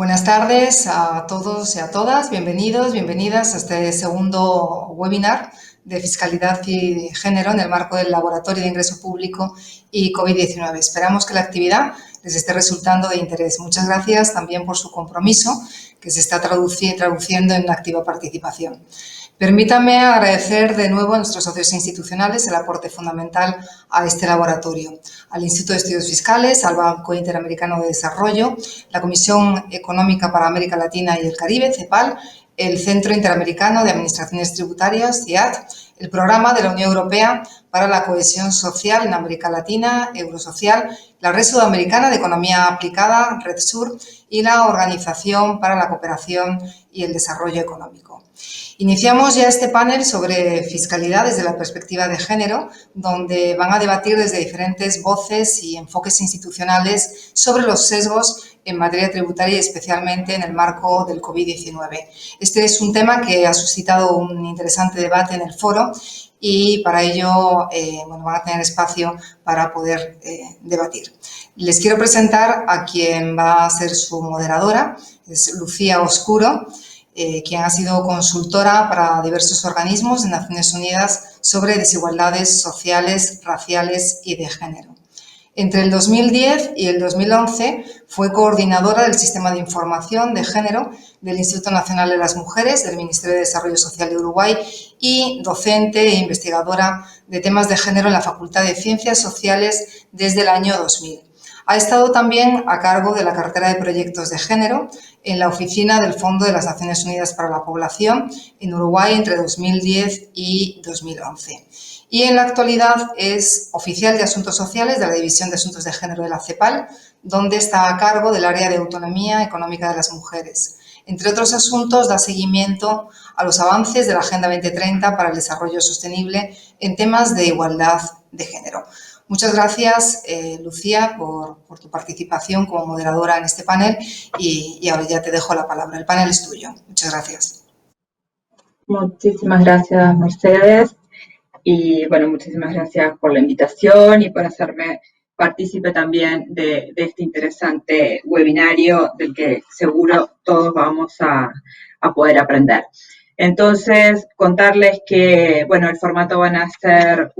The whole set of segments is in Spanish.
Buenas tardes a todos y a todas. Bienvenidos, bienvenidas a este segundo webinar de fiscalidad y género en el marco del Laboratorio de Ingreso Público y COVID-19. Esperamos que la actividad les esté resultando de interés. Muchas gracias también por su compromiso, que se está traduciendo en activa participación. Permítanme agradecer de nuevo a nuestros socios institucionales el aporte fundamental a este laboratorio, al Instituto de Estudios Fiscales, al Banco Interamericano de Desarrollo, la Comisión Económica para América Latina y el Caribe, CEPAL, el Centro Interamericano de Administraciones Tributarias, CIAT, el Programa de la Unión Europea para la Cohesión Social en América Latina, Eurosocial, la Red Sudamericana de Economía Aplicada, RedSur, y la Organización para la Cooperación y el Desarrollo Económico. Iniciamos ya este panel sobre fiscalidad desde la perspectiva de género, donde van a debatir desde diferentes voces y enfoques institucionales sobre los sesgos en materia tributaria y especialmente en el marco del COVID-19. Este es un tema que ha suscitado un interesante debate en el foro y para ello van a tener espacio para poder debatir. Les quiero presentar a quien va a ser su moderadora, es Lucía Oscuro, quien ha sido consultora para diversos organismos de Naciones Unidas sobre desigualdades sociales, raciales y de género. Entre el 2010 y el 2011 fue coordinadora del Sistema de Información de Género del Instituto Nacional de las Mujeres del Ministerio de Desarrollo Social de Uruguay y docente e investigadora de temas de género en la Facultad de Ciencias Sociales desde el año 2000. Ha estado también a cargo de la cartera de proyectos de género en la oficina del Fondo de las Naciones Unidas para la Población en Uruguay entre 2010 y 2011. Y en la actualidad es oficial de Asuntos Sociales de la División de Asuntos de Género de la CEPAL, donde está a cargo del área de autonomía económica de las mujeres. Entre otros asuntos, da seguimiento a los avances de la Agenda 2030 para el Desarrollo Sostenible en temas de igualdad de género. Muchas gracias, Lucía, por tu participación como moderadora en este panel y ahora ya te dejo la palabra. El panel es tuyo. Muchas gracias. Muchísimas gracias, Mercedes. Y bueno, muchísimas gracias por la invitación y por hacerme partícipe también de este interesante webinario del que seguro todos vamos a poder aprender. Entonces, contarles que, bueno, el formato van a ser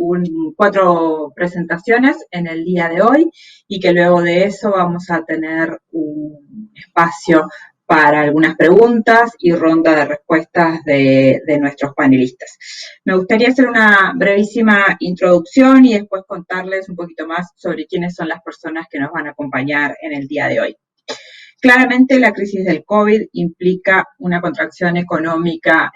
4 presentaciones en el día de hoy y que luego de eso vamos a tener un espacio para algunas preguntas y ronda de respuestas de nuestros panelistas. Me gustaría hacer una brevísima introducción y después contarles un poquito más sobre quiénes son las personas que nos van a acompañar en el día de hoy. Claramente la crisis del COVID implica una contracción económica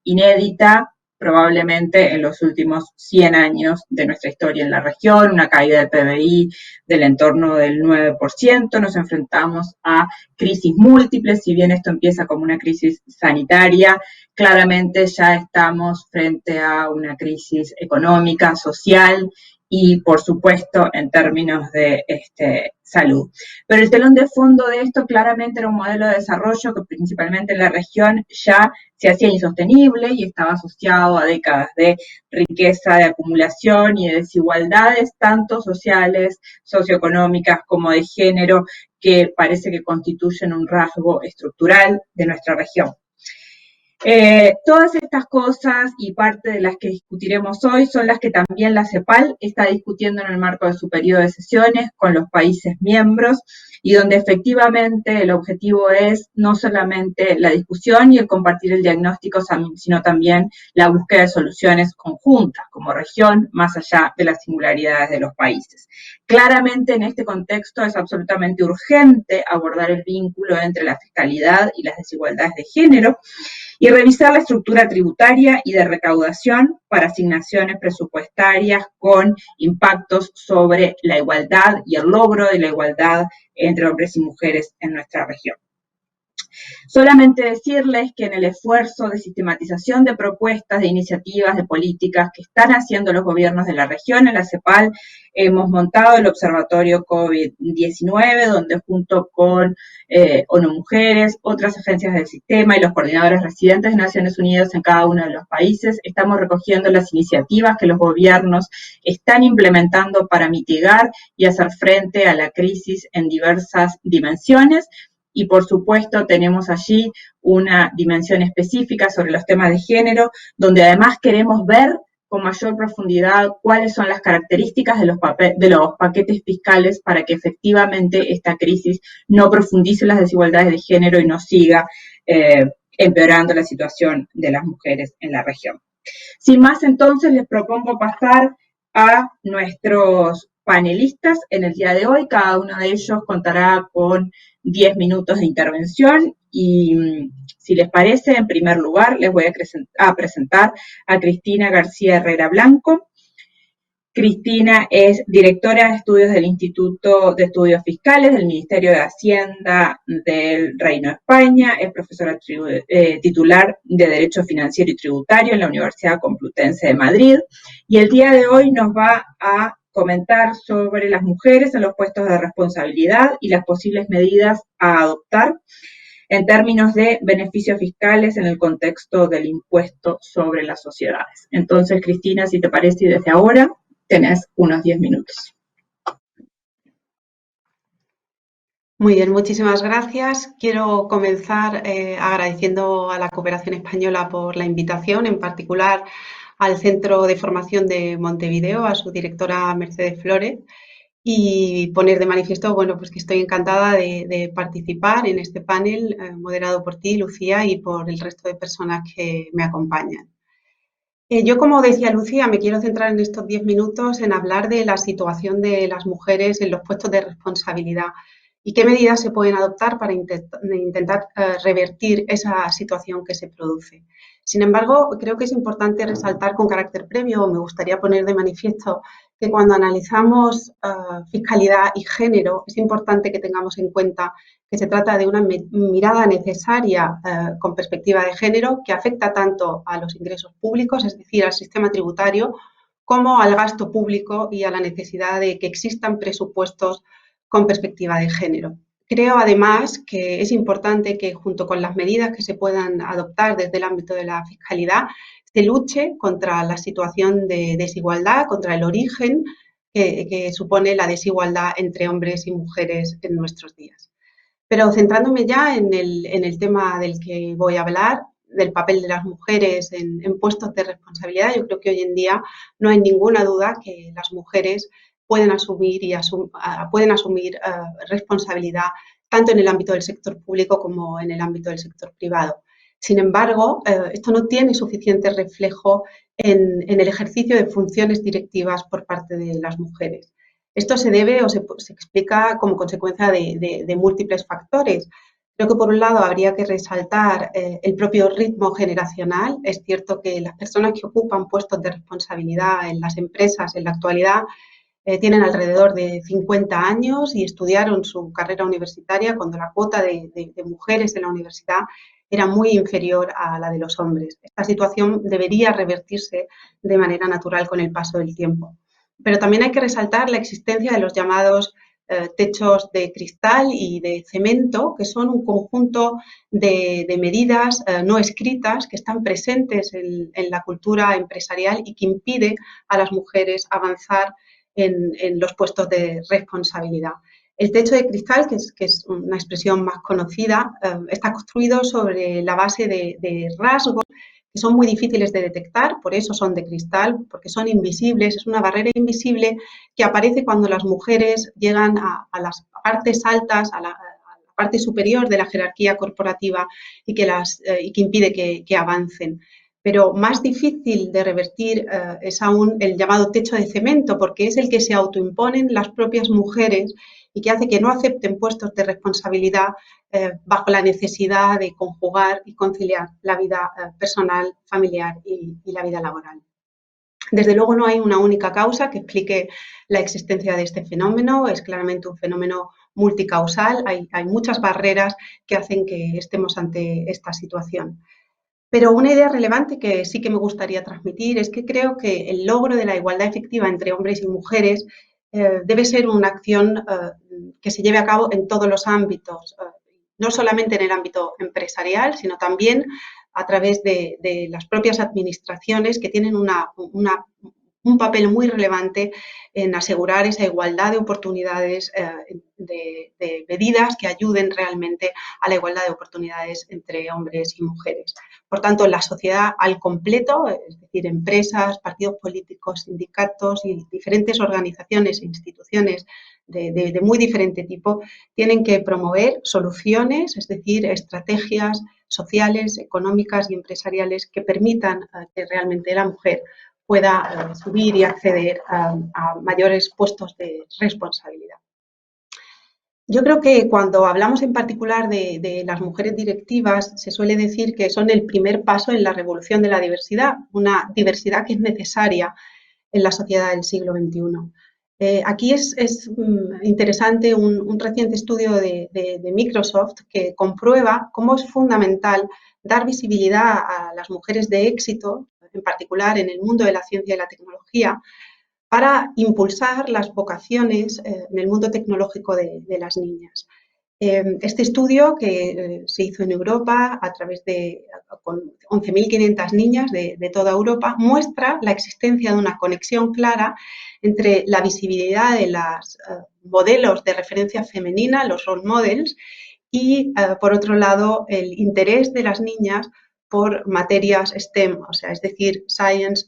inédita, probablemente en los últimos 100 años de nuestra historia en la región, una caída del PBI del entorno del 9%, nos enfrentamos a crisis múltiples, si bien esto empieza como una crisis sanitaria, claramente ya estamos frente a una crisis económica, social y, por supuesto, en términos de salud. Pero el telón de fondo de esto claramente era un modelo de desarrollo que principalmente en la región ya se hacía insostenible y estaba asociado a décadas de riqueza, de acumulación y de desigualdades, tanto sociales, socioeconómicas como de género, que parece que constituyen un rasgo estructural de nuestra región. Todas estas cosas y parte de las que discutiremos hoy son las que también la CEPAL está discutiendo en el marco de su periodo de sesiones con los países miembros y donde efectivamente el objetivo es no solamente la discusión y el compartir el diagnóstico, sino también la búsqueda de soluciones conjuntas como región, más allá de las singularidades de los países. Claramente en este contexto es absolutamente urgente abordar el vínculo entre la fiscalidad y las desigualdades de género y revisar la estructura tributaria y de recaudación para asignaciones presupuestarias con impactos sobre la igualdad y el logro de la igualdad entre hombres y mujeres en nuestra región. Solamente decirles que en el esfuerzo de sistematización de propuestas, de iniciativas, de políticas que están haciendo los gobiernos de la región, en la CEPAL hemos montado el Observatorio COVID-19, donde junto con ONU Mujeres, otras agencias del sistema y los coordinadores residentes de Naciones Unidas en cada uno de los países, estamos recogiendo las iniciativas que los gobiernos están implementando para mitigar y hacer frente a la crisis en diversas dimensiones, y por supuesto tenemos allí una dimensión específica sobre los temas de género, donde además queremos ver con mayor profundidad cuáles son las características de los paquetes fiscales para que efectivamente esta crisis no profundice las desigualdades de género y no siga empeorando la situación de las mujeres en la región. Sin más, entonces, les propongo pasar a nuestros panelistas en el día de hoy. Cada uno de ellos contará con 10 minutos de intervención y, si les parece, en primer lugar, les voy a presentar a Cristina García Herrera Blanco. Cristina es directora de estudios del Instituto de Estudios Fiscales del Ministerio de Hacienda del Reino de España, es profesora titular de Derecho Financiero y Tributario en la Universidad Complutense de Madrid y el día de hoy nos va a comentar sobre las mujeres en los puestos de responsabilidad y las posibles medidas a adoptar en términos de beneficios fiscales en el contexto del impuesto sobre las sociedades. Entonces, Cristina, si te parece, desde ahora tenés unos 10 minutos. Muy bien, muchísimas gracias. Quiero comenzar agradeciendo a la Cooperación Española por la invitación, en particular al Centro de Formación de Montevideo, a su directora Mercedes Flores, y poner de manifiesto, bueno, pues que estoy encantada de participar en este panel moderado por ti, Lucía, y por el resto de personas que me acompañan. Yo, como decía Lucía, me quiero centrar en estos 10 minutos en hablar de la situación de las mujeres en los puestos de responsabilidad y qué medidas se pueden adoptar para intentar revertir esa situación que se produce. Sin embargo, creo que es importante resaltar con carácter previo, me gustaría poner de manifiesto que cuando analizamos fiscalidad y género, es importante que tengamos en cuenta que se trata de una mirada necesaria con perspectiva de género que afecta tanto a los ingresos públicos, es decir, al sistema tributario, como al gasto público y a la necesidad de que existan presupuestos con perspectiva de género. Creo, además, que es importante que, junto con las medidas que se puedan adoptar desde el ámbito de la fiscalidad, se luche contra la situación de desigualdad, contra el origen que supone la desigualdad entre hombres y mujeres en nuestros días. Pero centrándome ya en el tema del que voy a hablar, del papel de las mujeres en puestos de responsabilidad, yo creo que hoy en día no hay ninguna duda que las mujeres pueden asumir responsabilidad tanto en el ámbito del sector público como en el ámbito del sector privado. Sin embargo, esto no tiene suficiente reflejo en el ejercicio de funciones directivas por parte de las mujeres. Esto se debe o se explica como consecuencia de múltiples factores. Creo que, por un lado, habría que resaltar el propio ritmo generacional. Es cierto que las personas que ocupan puestos de responsabilidad en las empresas en la actualidad tienen alrededor de 50 años y estudiaron su carrera universitaria cuando la cuota de mujeres en la universidad era muy inferior a la de los hombres. Esta situación debería revertirse de manera natural con el paso del tiempo. Pero también hay que resaltar la existencia de los llamados techos de cristal y de cemento, que son un conjunto de medidas no escritas que están presentes en la cultura empresarial y que impide a las mujeres avanzar en los puestos de responsabilidad. El techo de cristal, que es una expresión más conocida, está construido sobre la base de rasgos que son muy difíciles de detectar, por eso son de cristal, porque son invisibles, es una barrera invisible que aparece cuando las mujeres llegan a las partes altas, a la parte superior de la jerarquía corporativa y que impide que avancen. Pero más difícil de revertir es aún el llamado techo de cemento, porque es el que se autoimponen las propias mujeres y que hace que no acepten puestos de responsabilidad bajo la necesidad de conjugar y conciliar la vida personal, familiar y la vida laboral. Desde luego no hay una única causa que explique la existencia de este fenómeno, es claramente un fenómeno multicausal, hay muchas barreras que hacen que estemos ante esta situación. Pero una idea relevante que sí que me gustaría transmitir es que creo que el logro de la igualdad efectiva entre hombres y mujeres debe ser una acción que se lleve a cabo en todos los ámbitos, no solamente en el ámbito empresarial, sino también a través de las propias administraciones que tienen una un papel muy relevante en asegurar esa igualdad de oportunidades, de medidas que ayuden realmente a la igualdad de oportunidades entre hombres y mujeres. Por tanto, la sociedad al completo, es decir, empresas, partidos políticos, sindicatos y diferentes organizaciones e instituciones de muy diferente tipo, tienen que promover soluciones, es decir, estrategias sociales, económicas y empresariales que permitan que realmente la mujer pueda subir y acceder a mayores puestos de responsabilidad. Yo creo que cuando hablamos en particular de las mujeres directivas, se suele decir que son el primer paso en la revolución de la diversidad, una diversidad que es necesaria en la sociedad del siglo XXI. Aquí es interesante un reciente estudio de Microsoft que comprueba cómo es fundamental dar visibilidad a las mujeres de éxito, en particular en el mundo de la ciencia y la tecnología, para impulsar las vocaciones en el mundo tecnológico de las niñas. Este estudio que se hizo en Europa a través de con 11.500 niñas de toda Europa muestra la existencia de una conexión clara entre la visibilidad de los modelos de referencia femenina, los role models, y por otro lado el interés de las niñas por materias STEM, o sea, es decir, Science,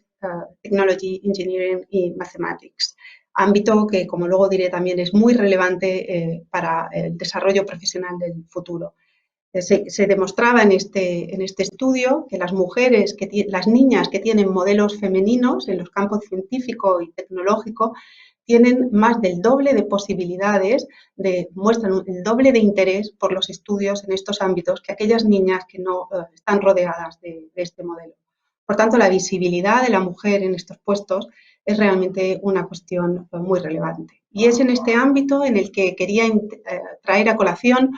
Technology, Engineering y Mathematics. Ámbito que, como luego diré, también es muy relevante para el desarrollo profesional del futuro. Se demostraba en este estudio que las mujeres, las niñas que tienen modelos femeninos en los campos científico y tecnológico, tienen más del doble de posibilidades, muestran el doble de interés por los estudios en estos ámbitos que aquellas niñas que no están rodeadas de este modelo. Por tanto, la visibilidad de la mujer en estos puestos es realmente una cuestión muy relevante. Y es en este ámbito en el que quería traer a colación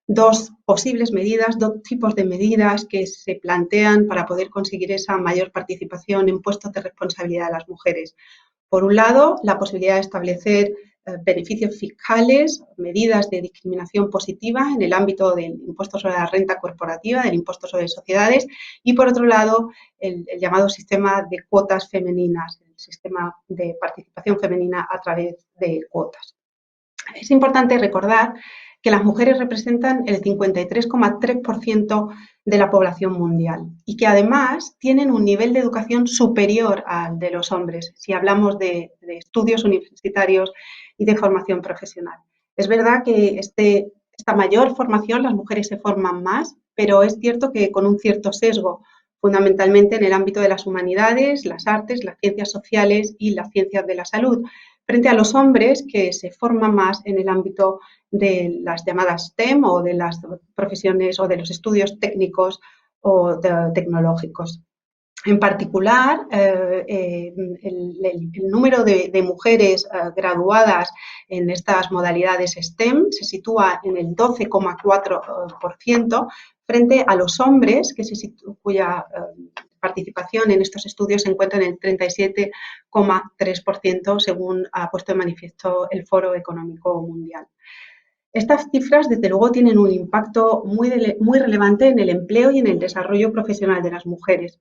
dos posibles medidas, dos tipos de medidas que se plantean para poder conseguir esa mayor participación en puestos de responsabilidad de las mujeres. Por un lado, la posibilidad de establecer beneficios fiscales, medidas de discriminación positiva en el ámbito del impuesto sobre la renta corporativa, del impuesto sobre sociedades, y por otro lado, el llamado sistema de cuotas femeninas, el sistema de participación femenina a través de cuotas. Es importante recordar que las mujeres representan el 53,3% de la población mundial y que además tienen un nivel de educación superior al de los hombres, si hablamos de estudios universitarios y de formación profesional. Es verdad que esta mayor formación, las mujeres se forman más, pero es cierto que con un cierto sesgo, fundamentalmente en el ámbito de las humanidades, las artes, las ciencias sociales y las ciencias de la salud, frente a los hombres que se forman más en el ámbito de las llamadas STEM o de las profesiones o de los estudios técnicos o tecnológicos. En particular, el número de mujeres graduadas en estas modalidades STEM se sitúa en el 12,4% frente a los hombres cuya participación en estos estudios se encuentra en el 37,3%, según ha puesto de manifiesto el Foro Económico Mundial. Estas cifras, desde luego, tienen un impacto muy relevante en el empleo y en el desarrollo profesional de las mujeres,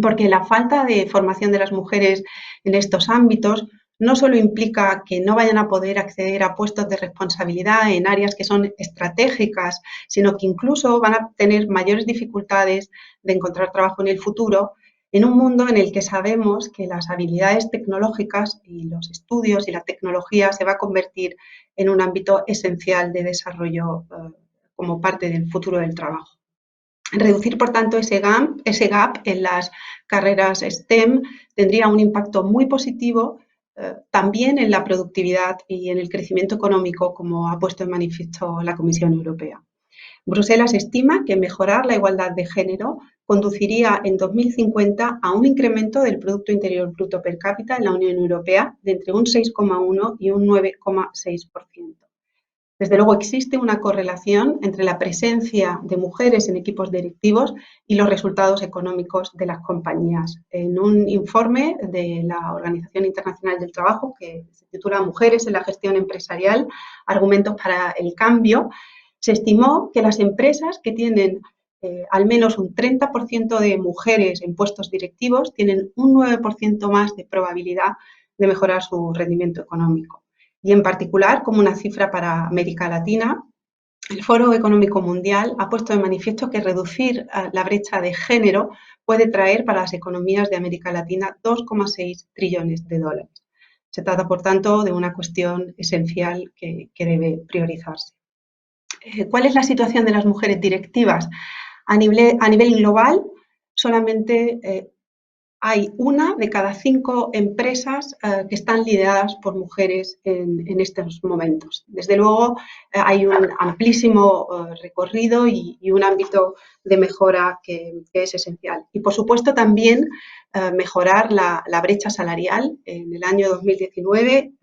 porque la falta de formación de las mujeres en estos ámbitos no solo implica que no vayan a poder acceder a puestos de responsabilidad en áreas que son estratégicas, sino que incluso van a tener mayores dificultades de encontrar trabajo en el futuro, en un mundo en el que sabemos que las habilidades tecnológicas y los estudios y la tecnología se va a convertir en un ámbito esencial de desarrollo como parte del futuro del trabajo. Reducir, por tanto, ese gap en las carreras STEM tendría un impacto muy positivo también en la productividad y en el crecimiento económico, como ha puesto en manifiesto la Comisión Europea. Bruselas estima que mejorar la igualdad de género conduciría en 2050 a un incremento del Producto Interior Bruto per cápita en la Unión Europea de entre un 6,1 y un 9,6%. Desde luego existe una correlación entre la presencia de mujeres en equipos directivos y los resultados económicos de las compañías. En un informe de la Organización Internacional del Trabajo que se titula Mujeres en la gestión empresarial, argumentos para el cambio, se estimó que las empresas que tienen al menos un 30% de mujeres en puestos directivos tienen un 9% más de probabilidad de mejorar su rendimiento económico. Y en particular, como una cifra para América Latina, el Foro Económico Mundial ha puesto de manifiesto que reducir la brecha de género puede traer para las economías de América Latina 2,6 trillones de dólares. Se trata, por tanto, de una cuestión esencial que debe priorizarse. ¿Cuál es la situación de las mujeres directivas? A nivel global, solamente hay 1 de cada 5 empresas que están lideradas por mujeres en estos momentos. Desde luego, hay un amplísimo recorrido y un ámbito de mejora que es esencial. Y, por supuesto, también mejorar la brecha salarial. En el año 2019,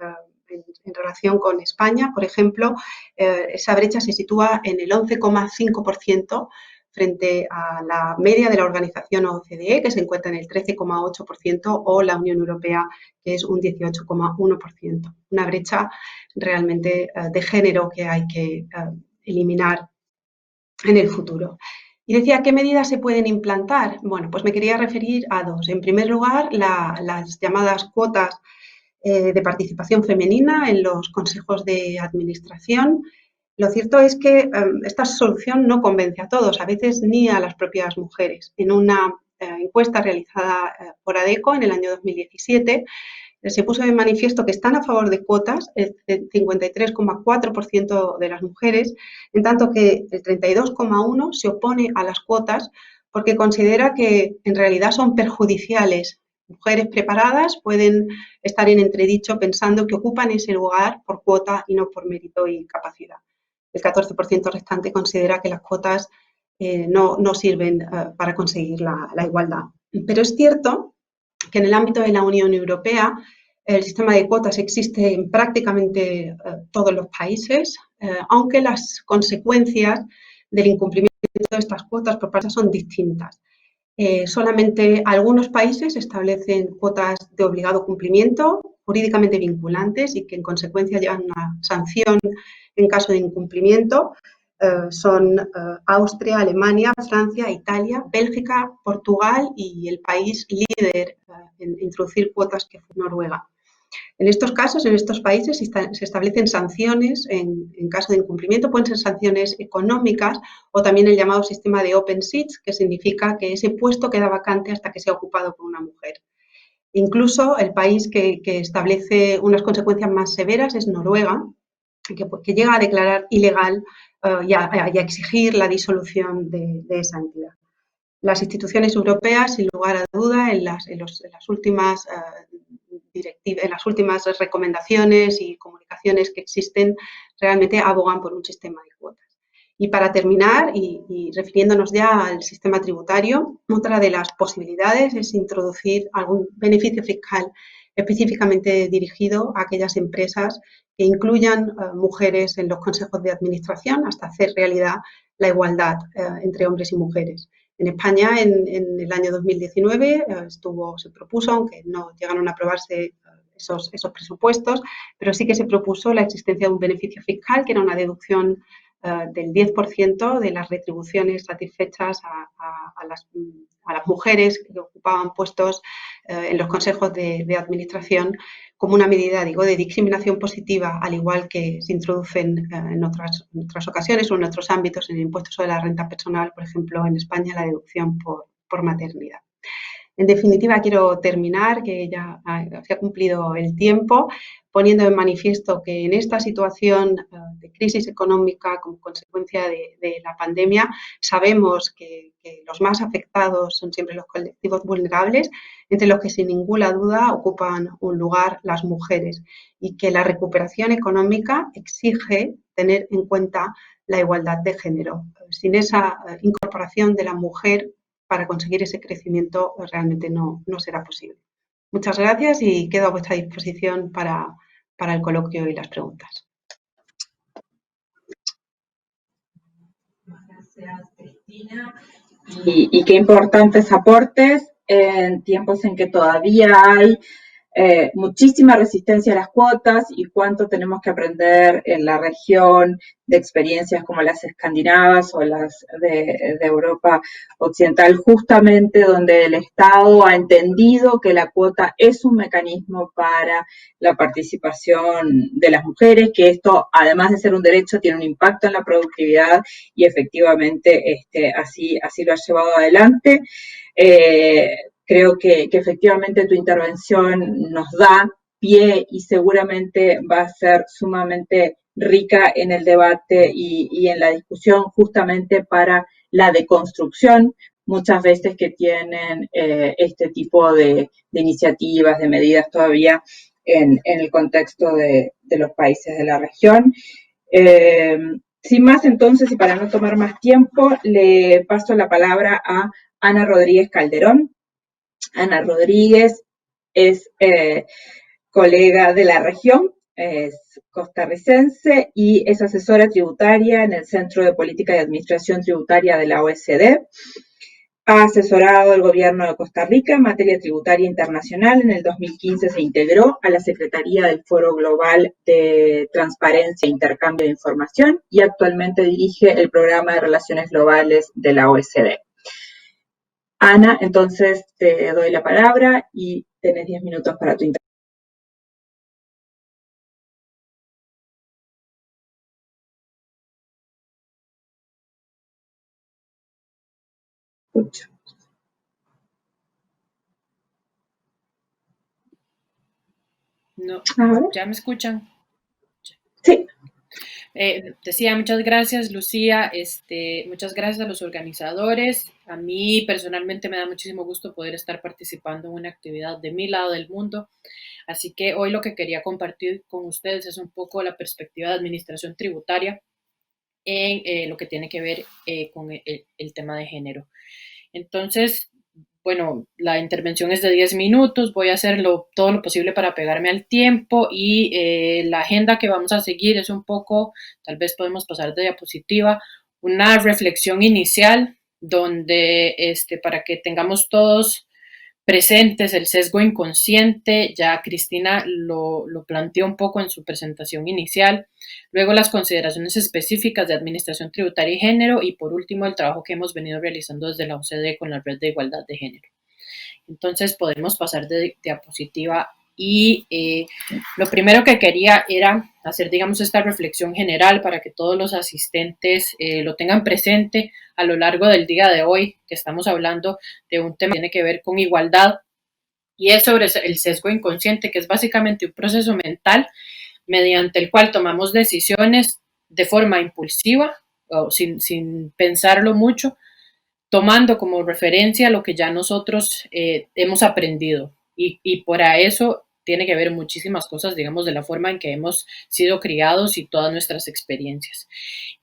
en relación con España, por ejemplo, esa brecha se sitúa en el 11,5%, frente a la media de la organización OCDE, que se encuentra en el 13,8%, o la Unión Europea, que es un 18,1%. Una brecha realmente de género que hay que eliminar en el futuro. Y decía, ¿qué medidas se pueden implantar? Bueno, pues me quería referir a 2. En primer lugar, las llamadas cuotas de participación femenina en los consejos de administración. Lo cierto es que esta solución no convence a todos, a veces ni a las propias mujeres. En una encuesta realizada por ADECO en el año 2017, se puso de manifiesto que están a favor de cuotas el 53,4% de las mujeres, en tanto que el 32,1% se opone a las cuotas porque considera que en realidad son perjudiciales. Mujeres preparadas pueden estar en entredicho pensando que ocupan ese lugar por cuota y no por mérito y capacidad. El 14% restante considera que las cuotas no sirven para conseguir la igualdad. Pero es cierto que en el ámbito de la Unión Europea el sistema de cuotas existe en prácticamente todos los países, aunque las consecuencias del incumplimiento de estas cuotas por parte son distintas. Solamente algunos países establecen cuotas de obligado cumplimiento, jurídicamente vinculantes y que en consecuencia llevan una sanción en caso de incumplimiento. Son Austria, Alemania, Francia, Italia, Bélgica, Portugal y el país líder en introducir cuotas, que fue Noruega. En estos casos, en estos países, se establecen sanciones en caso de incumplimiento, pueden ser sanciones económicas o también el llamado sistema de open seats, que significa que ese puesto queda vacante hasta que sea ocupado por una mujer. Incluso el país que establece unas consecuencias más severas es Noruega, que llega a declarar ilegal y a exigir la disolución de esa entidad. Las instituciones europeas, sin lugar a duda, en las últimas recomendaciones y comunicaciones que existen, realmente abogan por un sistema de cuotas. Y para terminar, y refiriéndonos ya al sistema tributario, otra de las posibilidades es introducir algún beneficio fiscal específicamente dirigido a aquellas empresas que incluyan mujeres en los consejos de administración hasta hacer realidad la igualdad entre hombres y mujeres. En España, en el año 2019, se propuso, aunque no llegaron a aprobarse esos presupuestos, pero sí que se propuso la existencia de un beneficio fiscal, que era una deducción del 10% de las retribuciones satisfechas a las mujeres que ocupaban puestos en los consejos de administración, como una medida, de discriminación positiva, al igual que se introducen en otras ocasiones o en otros ámbitos, en el impuesto sobre la renta personal, por ejemplo, en España, la deducción por maternidad. En definitiva, quiero terminar, que ya se ha cumplido el tiempo, poniendo en manifiesto que en esta situación de crisis económica como consecuencia de la pandemia, sabemos que los más afectados son siempre los colectivos vulnerables, entre los que sin ninguna duda ocupan un lugar las mujeres, y que la recuperación económica exige tener en cuenta la igualdad de género. Sin esa incorporación de la mujer para conseguir ese crecimiento, realmente no será posible. Muchas gracias y quedo a vuestra disposición para el coloquio y las preguntas. Gracias, Cristina. Y qué importantes aportes en tiempos en que todavía hay muchísima resistencia a las cuotas y cuánto tenemos que aprender en la región de experiencias como las escandinavas o las de Europa Occidental, justamente donde el Estado ha entendido que la cuota es un mecanismo para la participación de las mujeres, que esto, además de ser un derecho, tiene un impacto en la productividad y efectivamente así lo ha llevado adelante. Creo que efectivamente tu intervención nos da pie y seguramente va a ser sumamente rica en el debate y en la discusión justamente para la deconstrucción muchas veces que tienen este tipo de iniciativas, de medidas todavía en el contexto de los países de la región. Sin más entonces, y para no tomar más tiempo, le paso la palabra a Ana Rodríguez Calderón. Ana Rodríguez es colega de la región, es costarricense y es asesora tributaria en el Centro de Política y Administración Tributaria de la OECD. Ha asesorado al gobierno de Costa Rica en materia tributaria internacional. En el 2015 se integró a la Secretaría del Foro Global de Transparencia e Intercambio de Información y actualmente dirige el Programa de Relaciones Globales de la OECD. Ana, entonces te doy la palabra y tenés 10 minutos para tu intervención. No, ¿Ahora? ¿ya me escuchan? Sí. Decía, muchas gracias, Lucía, muchas gracias a los organizadores. A mí personalmente me da muchísimo gusto poder estar participando en una actividad de mi lado del mundo. Así que hoy lo que quería compartir con ustedes es un poco la perspectiva de administración tributaria en lo que tiene que ver con el tema de género. Entonces, bueno, la intervención es de 10 minutos, voy a hacer todo lo posible para pegarme al tiempo y la agenda que vamos a seguir es un poco, tal vez podemos pasar de diapositiva, una reflexión inicial donde para que tengamos todos presentes el sesgo inconsciente, ya Cristina lo planteó un poco en su presentación inicial, luego las consideraciones específicas de administración tributaria y género y por último el trabajo que hemos venido realizando desde la OCDE con la Red de Igualdad de Género. Entonces podemos pasar de diapositiva y lo primero que quería era hacer, digamos, esta reflexión general para que todos los asistentes lo tengan presente a lo largo del día de hoy, que estamos hablando de un tema que tiene que ver con igualdad y es sobre el sesgo inconsciente, que es básicamente un proceso mental mediante el cual tomamos decisiones de forma impulsiva o sin pensarlo mucho, tomando como referencia lo que ya nosotros hemos aprendido y por eso tiene que ver muchísimas cosas, digamos, de la forma en que hemos sido criados y todas nuestras experiencias.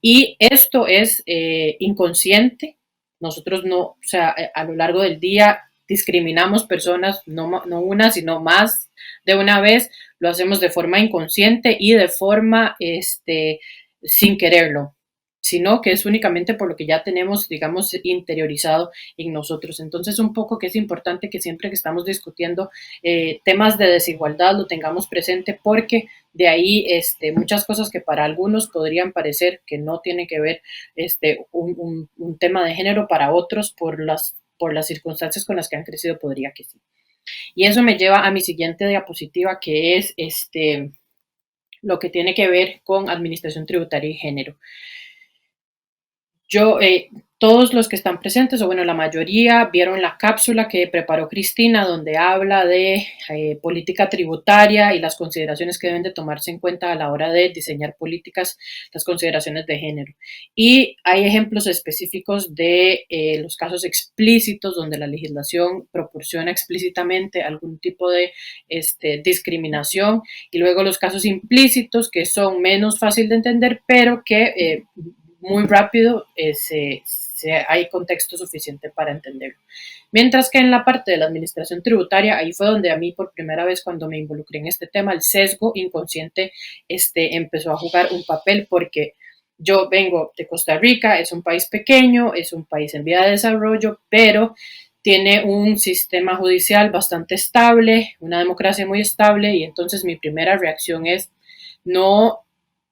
Y esto es inconsciente, nosotros no, o sea, a lo largo del día discriminamos personas, no una, sino más de una vez, lo hacemos de forma inconsciente y de forma sin quererlo, sino que es únicamente por lo que ya tenemos, digamos, interiorizado en nosotros. Entonces, un poco que es importante que siempre que estamos discutiendo temas de desigualdad lo tengamos presente porque de ahí muchas cosas que para algunos podrían parecer que no tienen que ver un tema de género, para otros por las circunstancias con las que han crecido podría que sí. Y eso me lleva a mi siguiente diapositiva, que es lo que tiene que ver con administración tributaria y género. Todos los que están presentes, o bueno, la mayoría, vieron la cápsula que preparó Cristina, donde habla de política tributaria y las consideraciones que deben de tomarse en cuenta a la hora de diseñar políticas, las consideraciones de género. Y hay ejemplos específicos de los casos explícitos donde la legislación proporciona explícitamente algún tipo de discriminación, y luego los casos implícitos, que son menos fácil de entender, pero que muy rápido hay contexto suficiente para entenderlo. Mientras que en la parte de la administración tributaria, ahí fue donde a mí por primera vez cuando me involucré en este tema, el sesgo inconsciente empezó a jugar un papel, porque yo vengo de Costa Rica, es un país pequeño, es un país en vía de desarrollo, pero tiene un sistema judicial bastante estable, una democracia muy estable, y entonces mi primera reacción es, no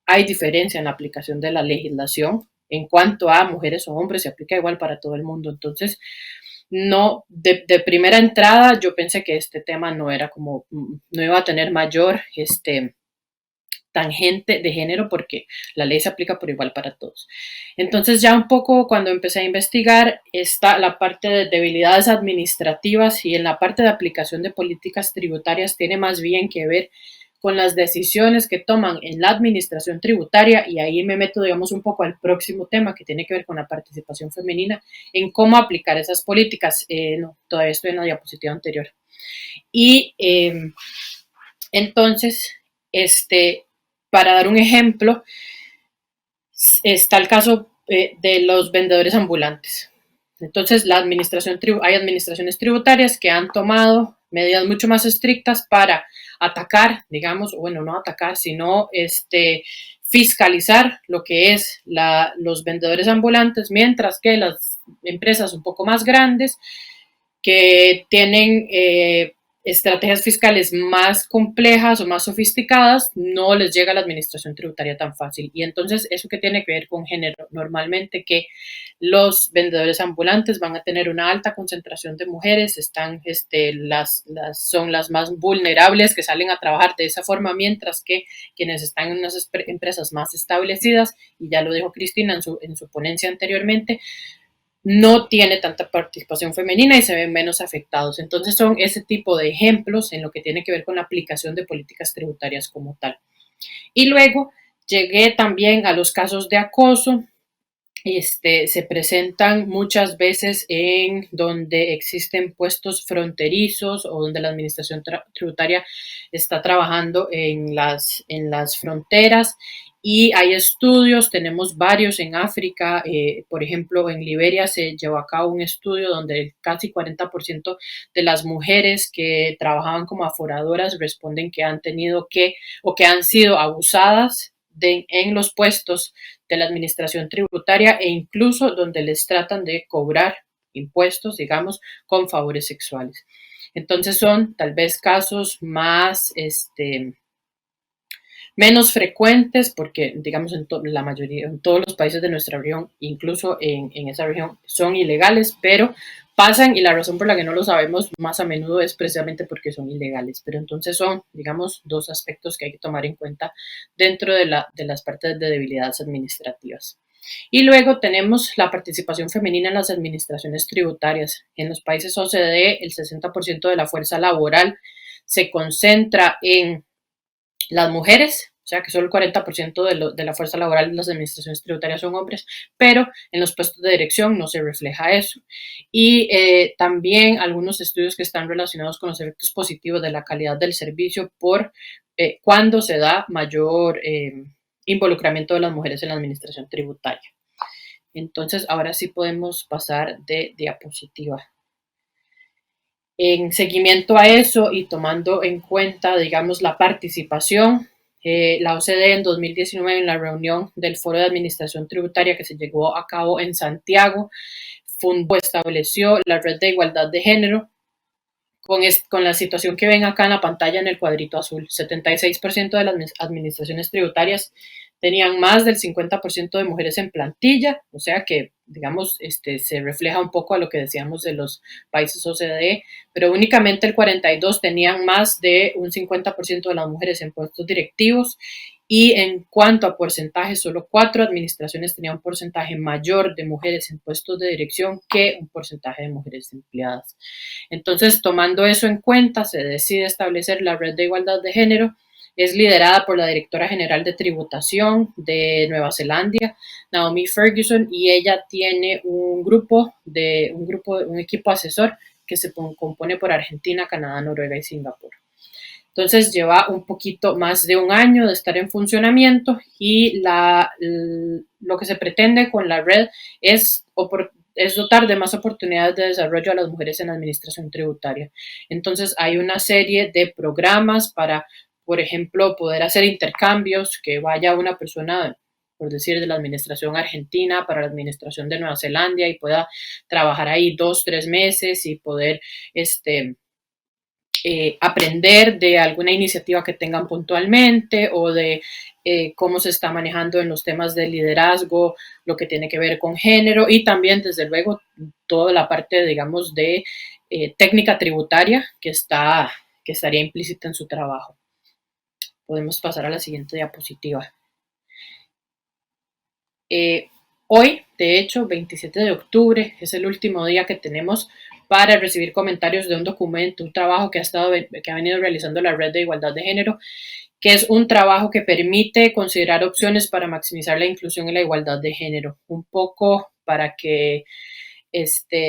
hay diferencia en la aplicación de la legislación en cuanto a mujeres o hombres, se aplica igual para todo el mundo. Entonces, no, de primera entrada yo pensé que este tema no era como, no iba a tener mayor tangente de género porque la ley se aplica por igual para todos. Entonces ya un poco cuando empecé a investigar está la parte de debilidades administrativas, y en la parte de aplicación de políticas tributarias tiene más bien que ver con las decisiones que toman en la administración tributaria, y ahí me meto, digamos, un poco al próximo tema que tiene que ver con la participación femenina en cómo aplicar esas políticas. No, todavía estoy en la diapositiva anterior. Y entonces, para dar un ejemplo, está el caso de los vendedores ambulantes. Entonces, hay administraciones tributarias que han tomado medidas mucho más estrictas para atacar, digamos, bueno, no atacar, sino fiscalizar lo que es los vendedores ambulantes, mientras que las empresas un poco más grandes que tienen estrategias fiscales más complejas o más sofisticadas, no les llega a la administración tributaria tan fácil. Y entonces, ¿eso qué tiene que ver con género? Normalmente que los vendedores ambulantes van a tener una alta concentración de mujeres, son las más vulnerables que salen a trabajar de esa forma, mientras que quienes están en unas empresas más establecidas, y ya lo dijo Cristina en su ponencia anteriormente, no tiene tanta participación femenina y se ven menos afectados. Entonces son ese tipo de ejemplos en lo que tiene que ver con la aplicación de políticas tributarias como tal. Y luego llegué también a los casos de acoso. Se presentan muchas veces en donde existen puestos fronterizos o donde la administración tributaria está trabajando en las fronteras, y hay estudios, tenemos varios en África, por ejemplo en Liberia se llevó a cabo un estudio donde casi 40% de las mujeres que trabajaban como aforadoras responden que han tenido o que han sido abusadas en los puestos de la administración tributaria, e incluso donde les tratan de cobrar impuestos, digamos, con favores sexuales. Entonces son tal vez casos más, menos frecuentes, porque digamos en la mayoría, en todos los países de nuestra región, incluso en esa región, son ilegales, pero pasan, y la razón por la que no lo sabemos más a menudo es precisamente porque son ilegales. Pero entonces son, digamos, dos aspectos que hay que tomar en cuenta dentro de las partes de debilidades administrativas. Y luego tenemos la participación femenina en las administraciones tributarias. En los países OCDE, el 60% de la fuerza laboral se concentra en las mujeres, o sea que solo el 40% de la fuerza laboral de las administraciones tributarias son hombres, pero en los puestos de dirección no se refleja eso. Y también algunos estudios que están relacionados con los efectos positivos de la calidad del servicio por cuando se da mayor involucramiento de las mujeres en la administración tributaria. Entonces, ahora sí podemos pasar de diapositiva. En seguimiento a eso y tomando en cuenta, digamos, la participación, la OCDE en 2019, en la reunión del Foro de Administración Tributaria que se llevó a cabo en Santiago, estableció la Red de Igualdad de Género con la situación que ven acá en la pantalla en el cuadrito azul. 76% de las administraciones tributarias tenían más del 50% de mujeres en plantilla, o sea que, digamos, se refleja un poco a lo que decíamos de los países OCDE, pero únicamente el 42% tenían más de un 50% de las mujeres en puestos directivos, y en cuanto a porcentaje, solo 4 administraciones tenían un porcentaje mayor de mujeres en puestos de dirección que un porcentaje de mujeres empleadas. Entonces, tomando eso en cuenta, se decide establecer la Red de Igualdad de Género. Es liderada por la directora general de tributación de Nueva Zelanda, Naomi Ferguson, y ella tiene un equipo asesor que se compone por Argentina, Canadá, Noruega y Singapur. Entonces lleva un poquito más de un año de estar en funcionamiento, y lo que se pretende con la red es dotar de más oportunidades de desarrollo a las mujeres en la administración tributaria. Entonces hay una serie de programas para, por ejemplo, poder hacer intercambios, que vaya una persona por decir, de la administración argentina para la administración de Nueva Zelanda y pueda trabajar ahí 2, 3 meses y poder aprender de alguna iniciativa que tengan puntualmente o de cómo se está manejando en los temas de liderazgo, lo que tiene que ver con género y también, desde luego, toda la parte, digamos, de técnica tributaria que estaría implícita en su trabajo. Podemos pasar a la siguiente diapositiva. Hoy, de hecho, 27 de octubre, es el último día que tenemos para recibir comentarios de un documento, un trabajo que ha venido realizando la Red de Igualdad de Género, que es un trabajo que permite considerar opciones para maximizar la inclusión y la igualdad de género, un poco para que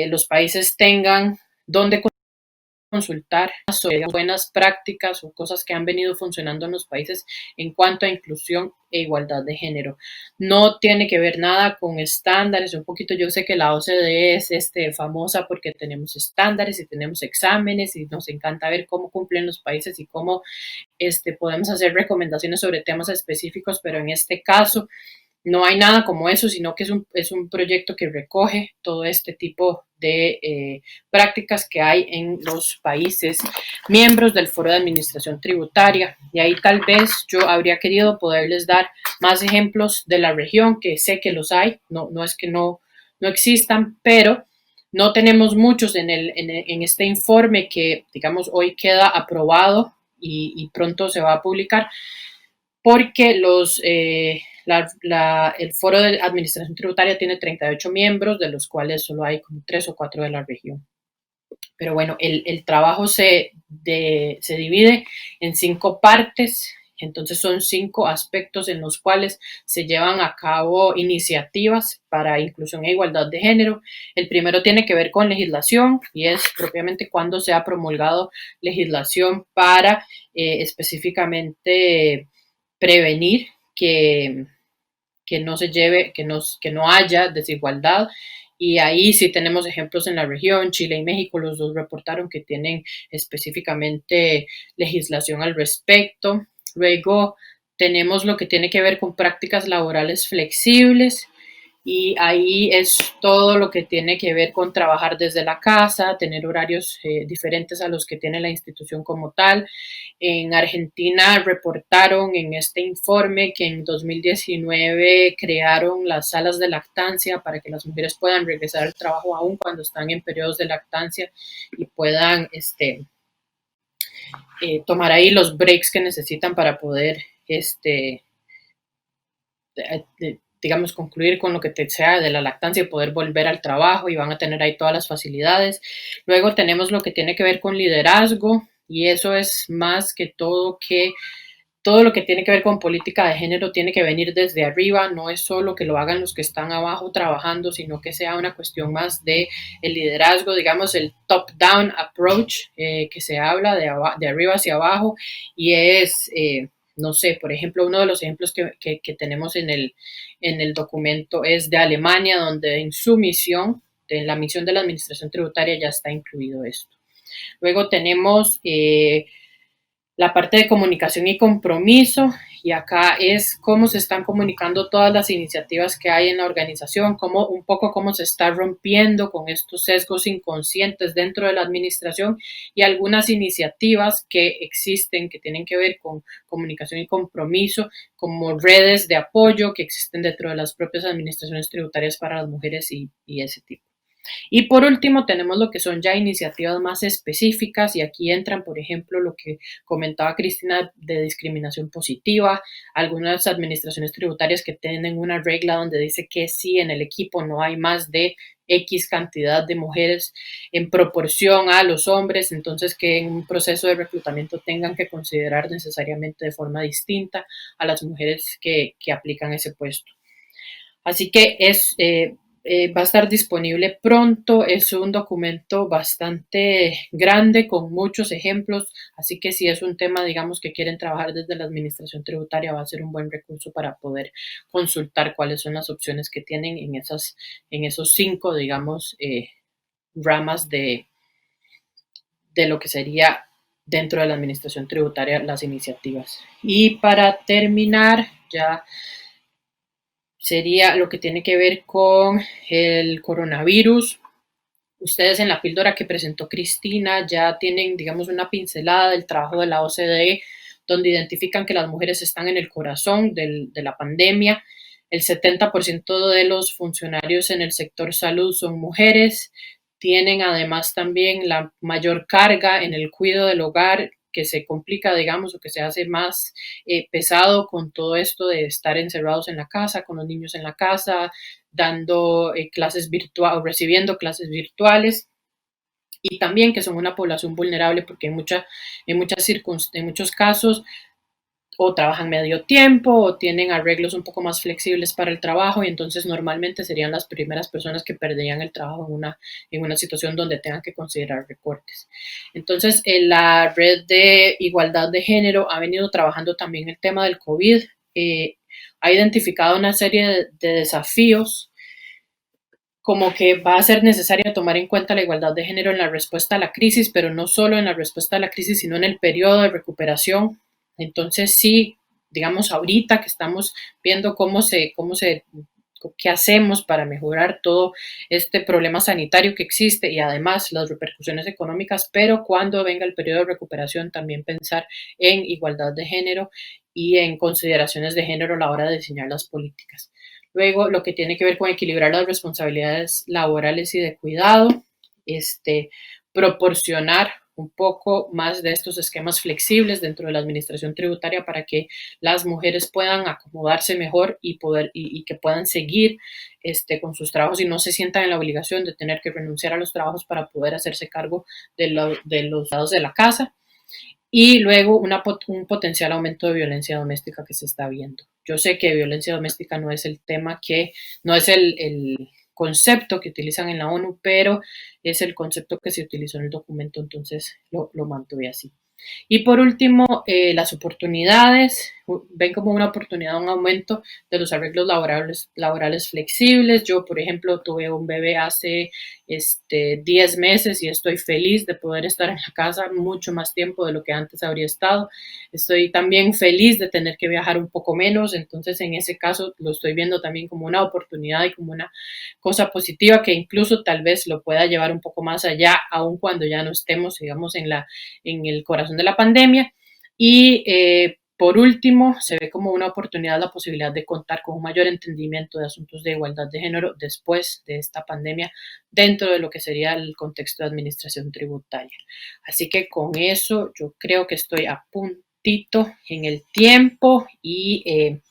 los países tengan donde consultar sobre buenas prácticas o cosas que han venido funcionando en los países en cuanto a inclusión e igualdad de género. No tiene que ver nada con estándares, un poquito yo sé que la OCDE es famosa porque tenemos estándares y tenemos exámenes y nos encanta ver cómo cumplen los países y cómo podemos hacer recomendaciones sobre temas específicos, pero en este caso no hay nada como eso, sino que es un proyecto que recoge todo este tipo de prácticas que hay en los países miembros del Foro de Administración Tributaria. Y ahí tal vez yo habría querido poderles dar más ejemplos de la región, que sé que los hay, no es que no existan, pero no tenemos muchos en este informe que, digamos, hoy queda aprobado y pronto se va a publicar, porque el Foro de Administración Tributaria tiene 38 miembros, de los cuales solo hay como 3 o 4 de la región. Pero bueno, el trabajo se divide en 5 partes, entonces son 5 aspectos en los cuales se llevan a cabo iniciativas para inclusión e igualdad de género. El primero tiene que ver con legislación y es propiamente cuando se ha promulgado legislación para específicamente prevenir que no haya desigualdad. Y ahí sí tenemos ejemplos en la región. Chile y México, los dos reportaron que tienen específicamente legislación al respecto. Luego tenemos lo que tiene que ver con prácticas laborales flexibles, y ahí es todo lo que tiene que ver con trabajar desde la casa, tener horarios diferentes a los que tiene la institución como tal. En Argentina reportaron en este informe que en 2019 crearon las salas de lactancia para que las mujeres puedan regresar al trabajo aún cuando están en periodos de lactancia y puedan tomar ahí los breaks que necesitan para poder digamos, concluir con lo que sea de la lactancia y poder volver al trabajo, y van a tener ahí todas las facilidades. Luego tenemos lo que tiene que ver con liderazgo, y eso es más que todo lo que tiene que ver con política de género tiene que venir desde arriba, no es solo que lo hagan los que están abajo trabajando, sino que sea una cuestión más de el liderazgo, digamos, el top-down approach que se habla de arriba hacia abajo, y es no sé, por ejemplo, uno de los ejemplos que tenemos en el documento es de Alemania, donde en su misión, en la misión de la Administración Tributaria, ya está incluido esto. Luego tenemos la parte de comunicación y compromiso, y acá es cómo se están comunicando todas las iniciativas que hay en la organización, un poco cómo se está rompiendo con estos sesgos inconscientes dentro de la administración, y algunas iniciativas que existen que tienen que ver con comunicación y compromiso, como redes de apoyo que existen dentro de las propias administraciones tributarias para las mujeres y ese tipo. Y por último tenemos lo que son ya iniciativas más específicas, y aquí entran, por ejemplo, lo que comentaba Cristina de discriminación positiva, algunas administraciones tributarias que tienen una regla donde dice que si en el equipo no hay más de X cantidad de mujeres en proporción a los hombres, entonces que en un proceso de reclutamiento tengan que considerar necesariamente de forma distinta a las mujeres que aplican ese puesto. Así que va a estar disponible pronto, es un documento bastante grande con muchos ejemplos, así que si es un tema, digamos, que quieren trabajar desde la administración tributaria, va a ser un buen recurso para poder consultar cuáles son las opciones que tienen en esos 5, digamos, ramas de lo que sería dentro de la administración tributaria las iniciativas. Y para terminar, ya sería lo que tiene que ver con el coronavirus. Ustedes en la píldora que presentó Cristina ya tienen, digamos, una pincelada del trabajo de la OCDE, donde identifican que las mujeres están en el corazón de la pandemia. El 70% de los funcionarios en el sector salud son mujeres. Tienen además también la mayor carga en el cuidado del hogar, que se complica, digamos, o que se hace más pesado con todo esto de estar encerrados en la casa, con los niños en la casa, dando clases virtuales, recibiendo clases virtuales, y también que son una población vulnerable porque en muchos casos o trabajan medio tiempo o tienen arreglos un poco más flexibles para el trabajo, y entonces normalmente serían las primeras personas que perderían el trabajo en una situación donde tengan que considerar recortes. Entonces, la red de igualdad de género ha venido trabajando también el tema del COVID, ha identificado una serie de desafíos, como que va a ser necesario tomar en cuenta la igualdad de género en la respuesta a la crisis, pero no solo en la respuesta a la crisis, sino en el periodo de recuperación. Entonces, sí, digamos, ahorita que estamos viendo qué hacemos para mejorar todo este problema sanitario que existe y además las repercusiones económicas, pero cuando venga el periodo de recuperación también pensar en igualdad de género y en consideraciones de género a la hora de diseñar las políticas. Luego, lo que tiene que ver con equilibrar las responsabilidades laborales y de cuidado, proporcionar un poco más de estos esquemas flexibles dentro de la administración tributaria para que las mujeres puedan acomodarse mejor y que puedan seguir con sus trabajos y no se sientan en la obligación de tener que renunciar a los trabajos para poder hacerse cargo de los dados de la casa. Y luego un potencial aumento de violencia doméstica que se está viendo. Yo sé que violencia doméstica no es el tema no es el concepto que utilizan en la ONU, pero es el concepto que se utilizó en el documento, entonces lo mantuve así. Y por último, las oportunidades, ven como una oportunidad un aumento de los arreglos laborales flexibles. Yo, por ejemplo, tuve un bebé hace 10 meses y estoy feliz de poder estar en la casa mucho más tiempo de lo que antes habría estado. Estoy también feliz de tener que viajar un poco menos, entonces en ese caso lo estoy viendo también como una oportunidad y como una cosa positiva que incluso tal vez lo pueda llevar un poco más allá, aun cuando ya no estemos, digamos, en el corazón de la pandemia. Y por último, se ve como una oportunidad la posibilidad de contar con un mayor entendimiento de asuntos de igualdad de género después de esta pandemia dentro de lo que sería el contexto de administración tributaria. Así que con eso yo creo que estoy a puntito en el tiempo y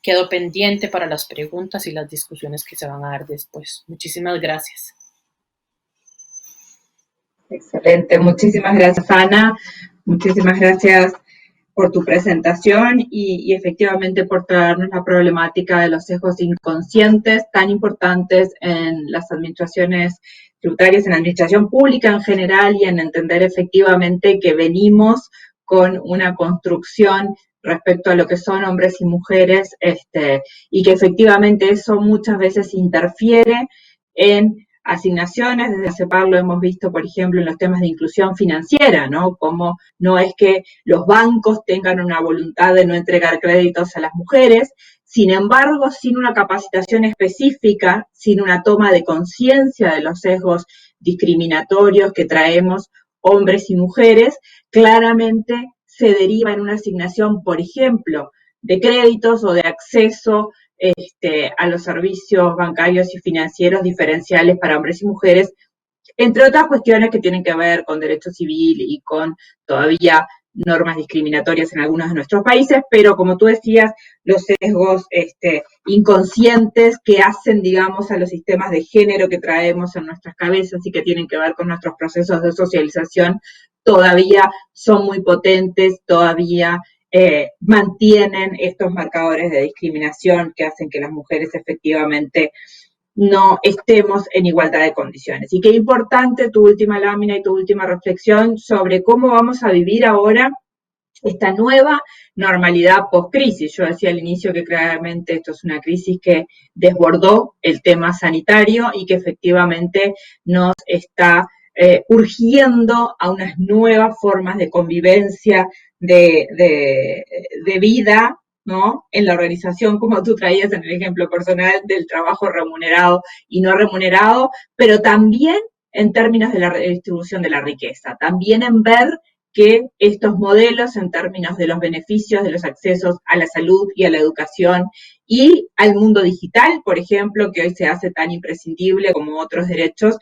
quedo pendiente para las preguntas y las discusiones que se van a dar después. Muchísimas gracias. Excelente, muchísimas gracias, Ana. Muchísimas gracias por tu presentación y efectivamente por traernos la problemática de los sesgos inconscientes tan importantes en las administraciones tributarias, en la administración pública en general, y en entender efectivamente que venimos con una construcción respecto a lo que son hombres y mujeres, y que efectivamente eso muchas veces interfiere en asignaciones. Desde CEPAL lo hemos visto, por ejemplo, en los temas de inclusión financiera, ¿no? Como no es que los bancos tengan una voluntad de no entregar créditos a las mujeres, sin embargo, sin una capacitación específica, sin una toma de conciencia de los sesgos discriminatorios que traemos hombres y mujeres, claramente se deriva en una asignación, por ejemplo, de créditos o de acceso a los servicios bancarios y financieros diferenciales para hombres y mujeres, entre otras cuestiones que tienen que ver con derecho civil y con todavía normas discriminatorias en algunos de nuestros países, pero como tú decías, los sesgos inconscientes que hacen, digamos, a los sistemas de género que traemos en nuestras cabezas y que tienen que ver con nuestros procesos de socialización, todavía son muy potentes, todavía mantienen estos marcadores de discriminación que hacen que las mujeres efectivamente no estemos en igualdad de condiciones. Y qué importante tu última lámina y tu última reflexión sobre cómo vamos a vivir ahora esta nueva normalidad post-crisis. Yo decía al inicio que claramente esto es una crisis que desbordó el tema sanitario y que efectivamente nos está urgiendo a unas nuevas formas de convivencia, de vida ¿no? En la organización, como tú traías en el ejemplo personal del trabajo remunerado y no remunerado, pero también en términos de la redistribución de la riqueza, también en ver que estos modelos en términos de los beneficios, de los accesos a la salud y a la educación y al mundo digital, por ejemplo, que hoy se hace tan imprescindible como otros derechos,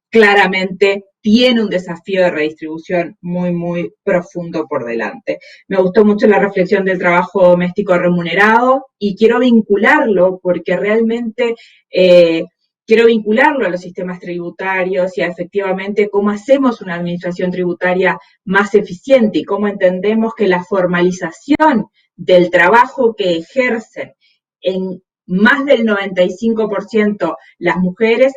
claramente tiene un desafío de redistribución muy, muy profundo por delante. Me gustó mucho la reflexión del trabajo doméstico remunerado y quiero vincularlo porque realmente quiero vincularlo a los sistemas tributarios y a efectivamente cómo hacemos una administración tributaria más eficiente y cómo entendemos que la formalización del trabajo que ejercen en más del 95% las mujeres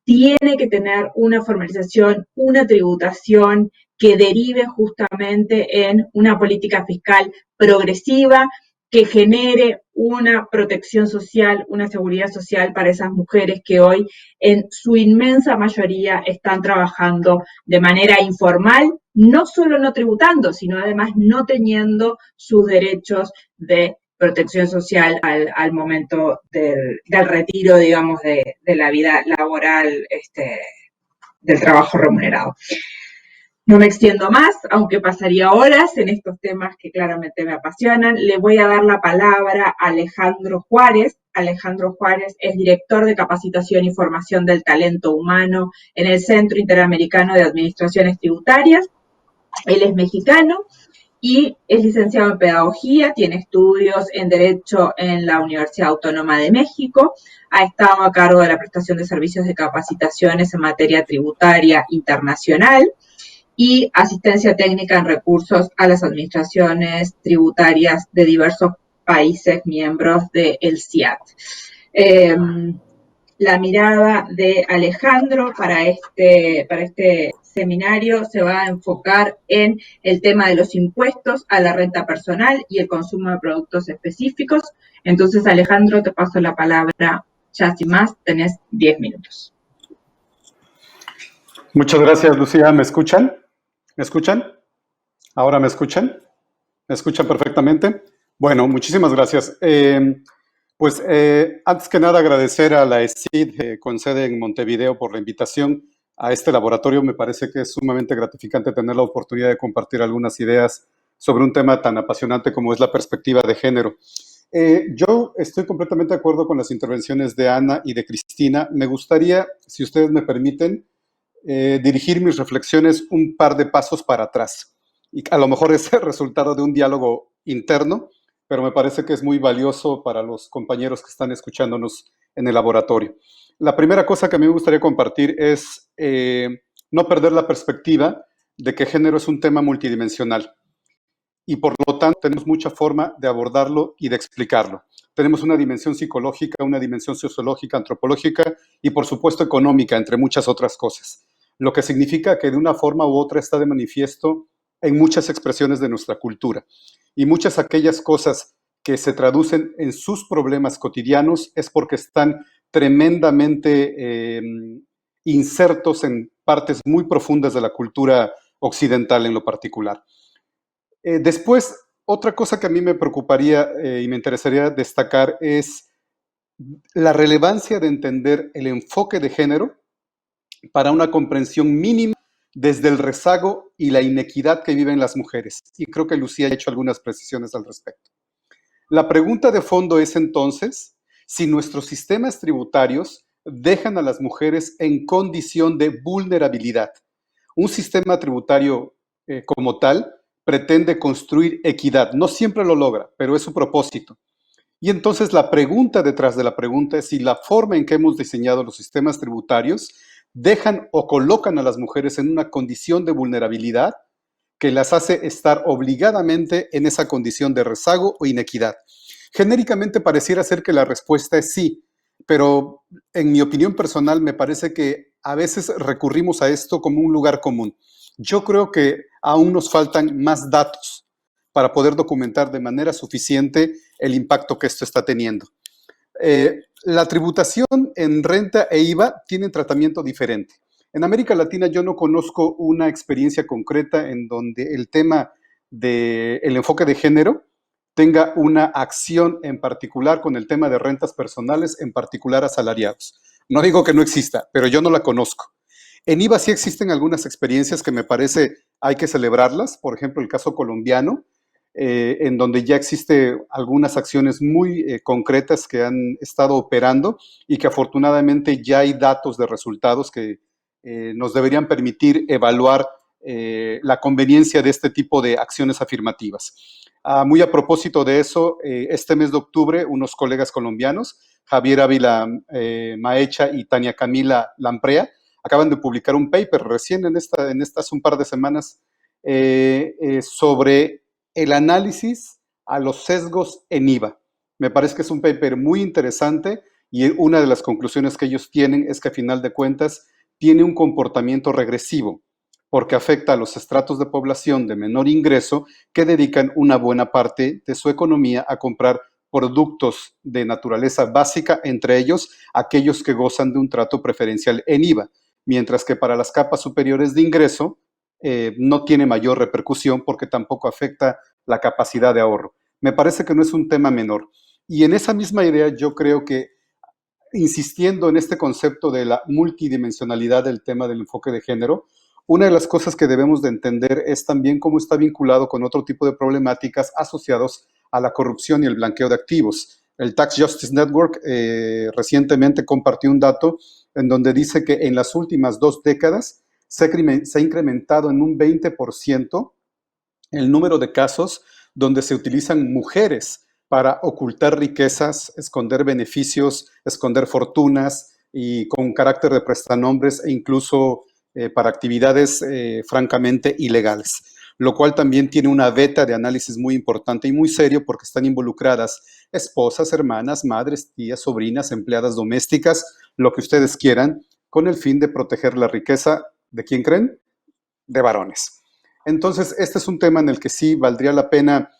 tiene que tener una formalización, una tributación que derive justamente en una política fiscal progresiva que genere una protección social, una seguridad social para esas mujeres que hoy en su inmensa mayoría están trabajando de manera informal, no solo no tributando, sino además no teniendo sus derechos de protección social al momento del retiro, digamos, de la vida laboral, del trabajo remunerado. No me extiendo más, aunque pasaría horas en estos temas que claramente me apasionan. Le voy a dar la palabra a Alejandro Juárez. Alejandro Juárez es director de Capacitación y Formación del Talento Humano en el Centro Interamericano de Administraciones Tributarias. Él es mexicano y es licenciado en Pedagogía, tiene estudios en Derecho en la Universidad Autónoma de México, ha estado a cargo de la prestación de servicios de capacitaciones en materia tributaria internacional y asistencia técnica en recursos a las administraciones tributarias de diversos países miembros del CIAT. La mirada de Alejandro para este seminario se va a enfocar en el tema de los impuestos a la renta personal y el consumo de productos específicos. Entonces, Alejandro, te paso la palabra ya sin más, tenés 10 minutos. Muchas gracias, Lucía. ¿Me escuchan? ¿Me escuchan? ¿Ahora me escuchan? ¿Me escuchan perfectamente? Bueno, muchísimas gracias. Antes que nada agradecer a la ESID con sede en Montevideo por la invitación a este laboratorio. Me parece que es sumamente gratificante tener la oportunidad de compartir algunas ideas sobre un tema tan apasionante como es la perspectiva de género. Yo estoy completamente de acuerdo con las intervenciones de Ana y de Cristina. Me gustaría, si ustedes me permiten, dirigir mis reflexiones un par de pasos para atrás. Y a lo mejor es el resultado de un diálogo interno, pero me parece que es muy valioso para los compañeros que están escuchándonos en el laboratorio. La primera cosa que a mí me gustaría compartir es no perder la perspectiva de que género es un tema multidimensional y por lo tanto tenemos mucha forma de abordarlo y de explicarlo. Tenemos una dimensión psicológica, una dimensión sociológica, antropológica y por supuesto económica, entre muchas otras cosas. Lo que significa que de una forma u otra está de manifiesto en muchas expresiones de nuestra cultura. Y muchas aquellas cosas que se traducen en sus problemas cotidianos es porque están tremendamente insertos en partes muy profundas de la cultura occidental en lo particular. Después, otra cosa que a mí me preocuparía y me interesaría destacar es la relevancia de entender el enfoque de género para una comprensión mínima desde el rezago y la inequidad que viven las mujeres. Y creo que Lucía ha hecho algunas precisiones al respecto. La pregunta de fondo es entonces si nuestros sistemas tributarios dejan a las mujeres en condición de vulnerabilidad. Un sistema tributario como tal pretende construir equidad. No siempre lo logra, pero es su propósito. Y entonces la pregunta detrás de la pregunta es si la forma en que hemos diseñado los sistemas tributarios dejan o colocan a las mujeres en una condición de vulnerabilidad que las hace estar obligadamente en esa condición de rezago o inequidad. Genéricamente pareciera ser que la respuesta es sí, pero en mi opinión personal me parece que a veces recurrimos a esto como un lugar común. Yo creo que aún nos faltan más datos para poder documentar de manera suficiente el impacto que esto está teniendo. La tributación en renta e IVA tienen tratamiento diferente. En América Latina yo no conozco una experiencia concreta en donde el tema del enfoque de género tenga una acción en particular con el tema de rentas personales, en particular asalariados. No digo que no exista, pero yo no la conozco. En IVA sí existen algunas experiencias que me parece hay que celebrarlas, por ejemplo, el caso colombiano, en donde ya existe algunas acciones muy concretas que han estado operando y que afortunadamente ya hay datos de resultados que nos deberían permitir evaluar la conveniencia de este tipo de acciones afirmativas. Muy a propósito de eso, este mes de octubre, unos colegas colombianos, Javier Ávila Maecha y Tania Camila Lamprea, acaban de publicar un paper recién en estas un par de semanas sobre el análisis a los sesgos en IVA. Me parece que es un paper muy interesante y una de las conclusiones que ellos tienen es que a final de cuentas tiene un comportamiento regresivo porque afecta a los estratos de población de menor ingreso que dedican una buena parte de su economía a comprar productos de naturaleza básica, entre ellos aquellos que gozan de un trato preferencial en IVA, mientras que para las capas superiores de ingreso no tiene mayor repercusión porque tampoco afecta la capacidad de ahorro. Me parece que no es un tema menor. Y en esa misma idea yo creo que, insistiendo en este concepto de la multidimensionalidad del tema del enfoque de género, una de las cosas que debemos de entender es también cómo está vinculado con otro tipo de problemáticas asociados a la corrupción y el blanqueo de activos. El Tax Justice Network recientemente compartió un dato en donde dice que en las últimas 2 décadas se ha incrementado en un 20% el número de casos donde se utilizan mujeres para ocultar riquezas, esconder beneficios, esconder fortunas y con carácter de prestanombres e incluso para actividades francamente ilegales, lo cual también tiene una beta de análisis muy importante y muy serio porque están involucradas esposas, hermanas, madres, tías, sobrinas, empleadas domésticas, lo que ustedes quieran, con el fin de proteger la riqueza, ¿de quién creen? De varones. Entonces, este es un tema en el que sí valdría la pena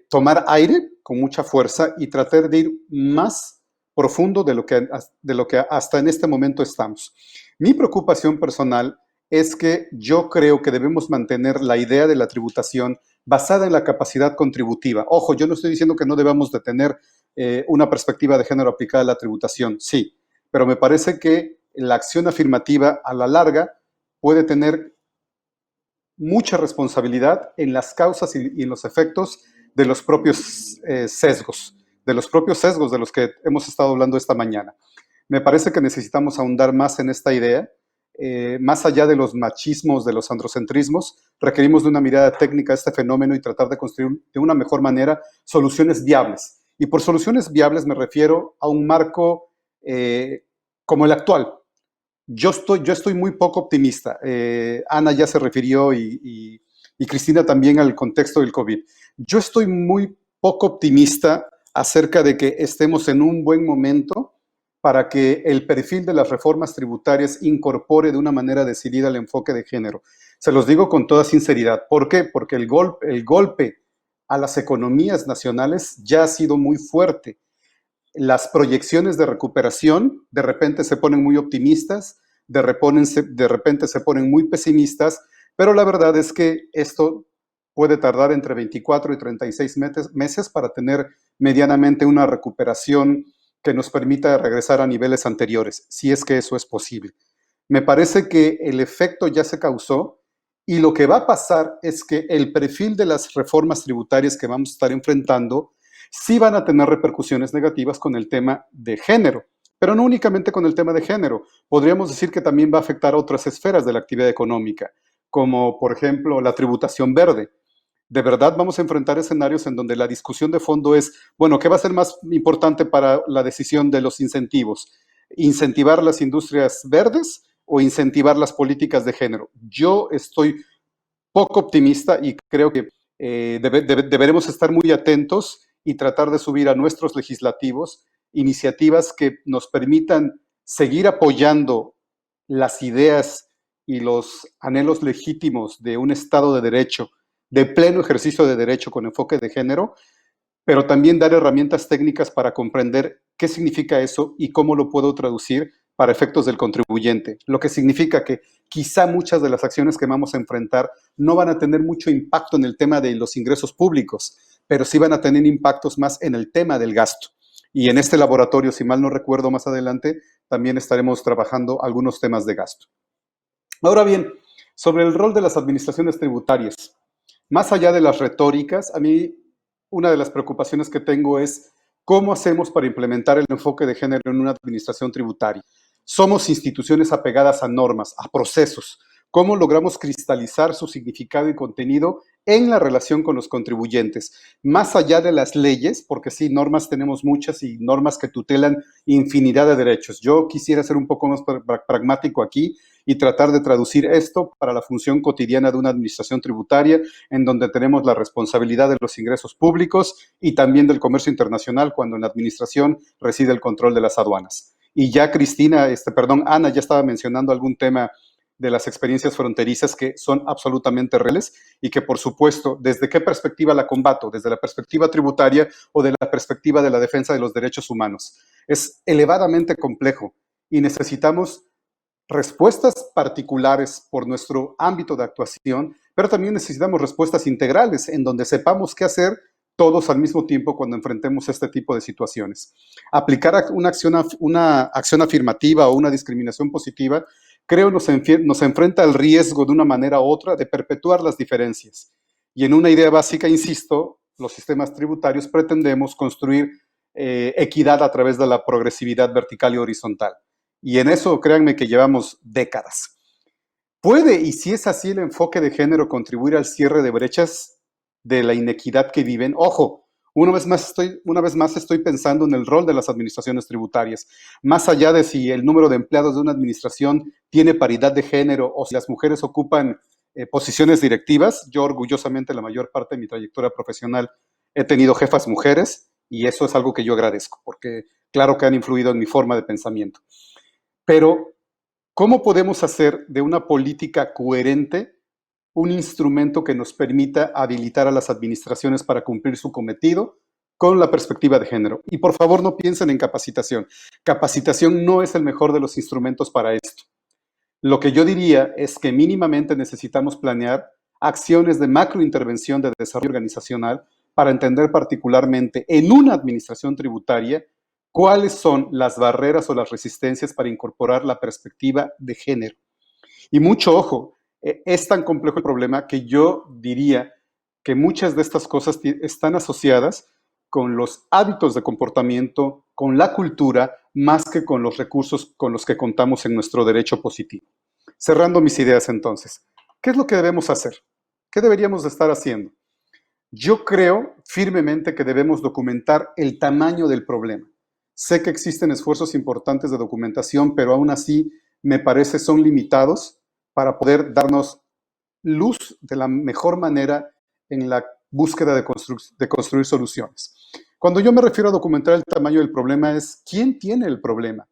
tomar aire con mucha fuerza y tratar de ir más profundo de lo que hasta en este momento estamos. Mi preocupación personal es que yo creo que debemos mantener la idea de la tributación basada en la capacidad contributiva. Ojo, yo no estoy diciendo que no debamos de tener una perspectiva de género aplicada a la tributación, sí, pero me parece que la acción afirmativa a la larga puede tener mucha responsabilidad en las causas y en los efectos de los propios sesgos, de los que hemos estado hablando esta mañana. Me parece que necesitamos ahondar más en esta idea, más allá de los machismos, de los androcentrismos, requerimos de una mirada técnica a este fenómeno y tratar de construir de una mejor manera soluciones viables. Y por soluciones viables me refiero a un marco como el actual. Yo estoy muy poco optimista. Ana ya se refirió y Cristina también al contexto del COVID. Yo estoy muy poco optimista acerca de que estemos en un buen momento para que el perfil de las reformas tributarias incorpore de una manera decidida el enfoque de género. Se los digo con toda sinceridad. ¿Por qué? Porque el golpe a las economías nacionales ya ha sido muy fuerte. Las proyecciones de recuperación de repente se ponen muy optimistas, de repente se ponen muy pesimistas, pero la verdad es que esto puede tardar entre 24 y 36 meses para tener medianamente una recuperación que nos permita regresar a niveles anteriores, si es que eso es posible. Me parece que el efecto ya se causó y lo que va a pasar es que el perfil de las reformas tributarias que vamos a estar enfrentando sí van a tener repercusiones negativas con el tema de género, pero no únicamente con el tema de género. Podríamos decir que también va a afectar a otras esferas de la actividad económica, como por ejemplo la tributación verde. De verdad vamos a enfrentar escenarios en donde la discusión de fondo es, bueno, ¿qué va a ser más importante para la decisión de los incentivos? ¿Incentivar las industrias verdes o incentivar las políticas de género? Yo estoy poco optimista y creo que deberemos estar muy atentos y tratar de subir a nuestros legislativos iniciativas que nos permitan seguir apoyando las ideas y los anhelos legítimos de un Estado de Derecho, de pleno ejercicio de derecho con enfoque de género, pero también dar herramientas técnicas para comprender qué significa eso y cómo lo puedo traducir para efectos del contribuyente, lo que significa que quizá muchas de las acciones que vamos a enfrentar no van a tener mucho impacto en el tema de los ingresos públicos, pero sí van a tener impactos más en el tema del gasto. Y en este laboratorio, si mal no recuerdo, más adelante, también estaremos trabajando algunos temas de gasto. Ahora bien, sobre el rol de las administraciones tributarias, más allá de las retóricas, a mí una de las preocupaciones que tengo es cómo hacemos para implementar el enfoque de género en una administración tributaria. Somos instituciones apegadas a normas, a procesos. ¿Cómo logramos cristalizar su significado y contenido en la relación con los contribuyentes? Más allá de las leyes, porque sí, normas tenemos muchas y normas que tutelan infinidad de derechos. Yo quisiera ser un poco más pragmático aquí y tratar de traducir esto para la función cotidiana de una administración tributaria, en donde tenemos la responsabilidad de los ingresos públicos y también del comercio internacional, cuando en la administración reside el control de las aduanas. Y ya Ana ya estaba mencionando algún tema de las experiencias fronterizas que son absolutamente reales y que, por supuesto, ¿desde qué perspectiva la combato? ¿Desde la perspectiva tributaria o de la perspectiva de la defensa de los derechos humanos? Es elevadamente complejo y necesitamos respuestas particulares por nuestro ámbito de actuación, pero también necesitamos respuestas integrales en donde sepamos qué hacer todos al mismo tiempo cuando enfrentemos este tipo de situaciones. Aplicar una acción afirmativa o una discriminación positiva, creo, nos enfrenta al riesgo de una manera u otra de perpetuar las diferencias. Y en una idea básica, insisto, los sistemas tributarios pretendemos construir equidad a través de la progresividad vertical y horizontal. Y en eso, créanme que llevamos décadas. ¿Puede, y si es así, el enfoque de género contribuir al cierre de brechas de la inequidad que viven? Ojo, una vez más estoy pensando en el rol de las administraciones tributarias. Más allá de si el número de empleados de una administración tiene paridad de género o si las mujeres ocupan posiciones directivas, yo orgullosamente la mayor parte de mi trayectoria profesional he tenido jefas mujeres y eso es algo que yo agradezco, porque claro que han influido en mi forma de pensamiento. Pero, ¿cómo podemos hacer de una política coherente un instrumento que nos permita habilitar a las administraciones para cumplir su cometido con la perspectiva de género? Y por favor, no piensen en capacitación. Capacitación no es el mejor de los instrumentos para esto. Lo que yo diría es que mínimamente necesitamos planear acciones de macrointervención de desarrollo organizacional para entender particularmente en una administración tributaria cuáles son las barreras o las resistencias para incorporar la perspectiva de género. Y mucho ojo, es tan complejo el problema que yo diría que muchas de estas cosas están asociadas con los hábitos de comportamiento, con la cultura, más que con los recursos con los que contamos en nuestro derecho positivo. Cerrando mis ideas entonces, ¿qué es lo que debemos hacer? ¿Qué deberíamos de estar haciendo? Yo creo firmemente que debemos documentar el tamaño del problema. Sé que existen esfuerzos importantes de documentación, pero aún así me parece son limitados para poder darnos luz de la mejor manera en la búsqueda de construir soluciones. Cuando yo me refiero a documentar el tamaño del problema es ¿quién tiene el problema?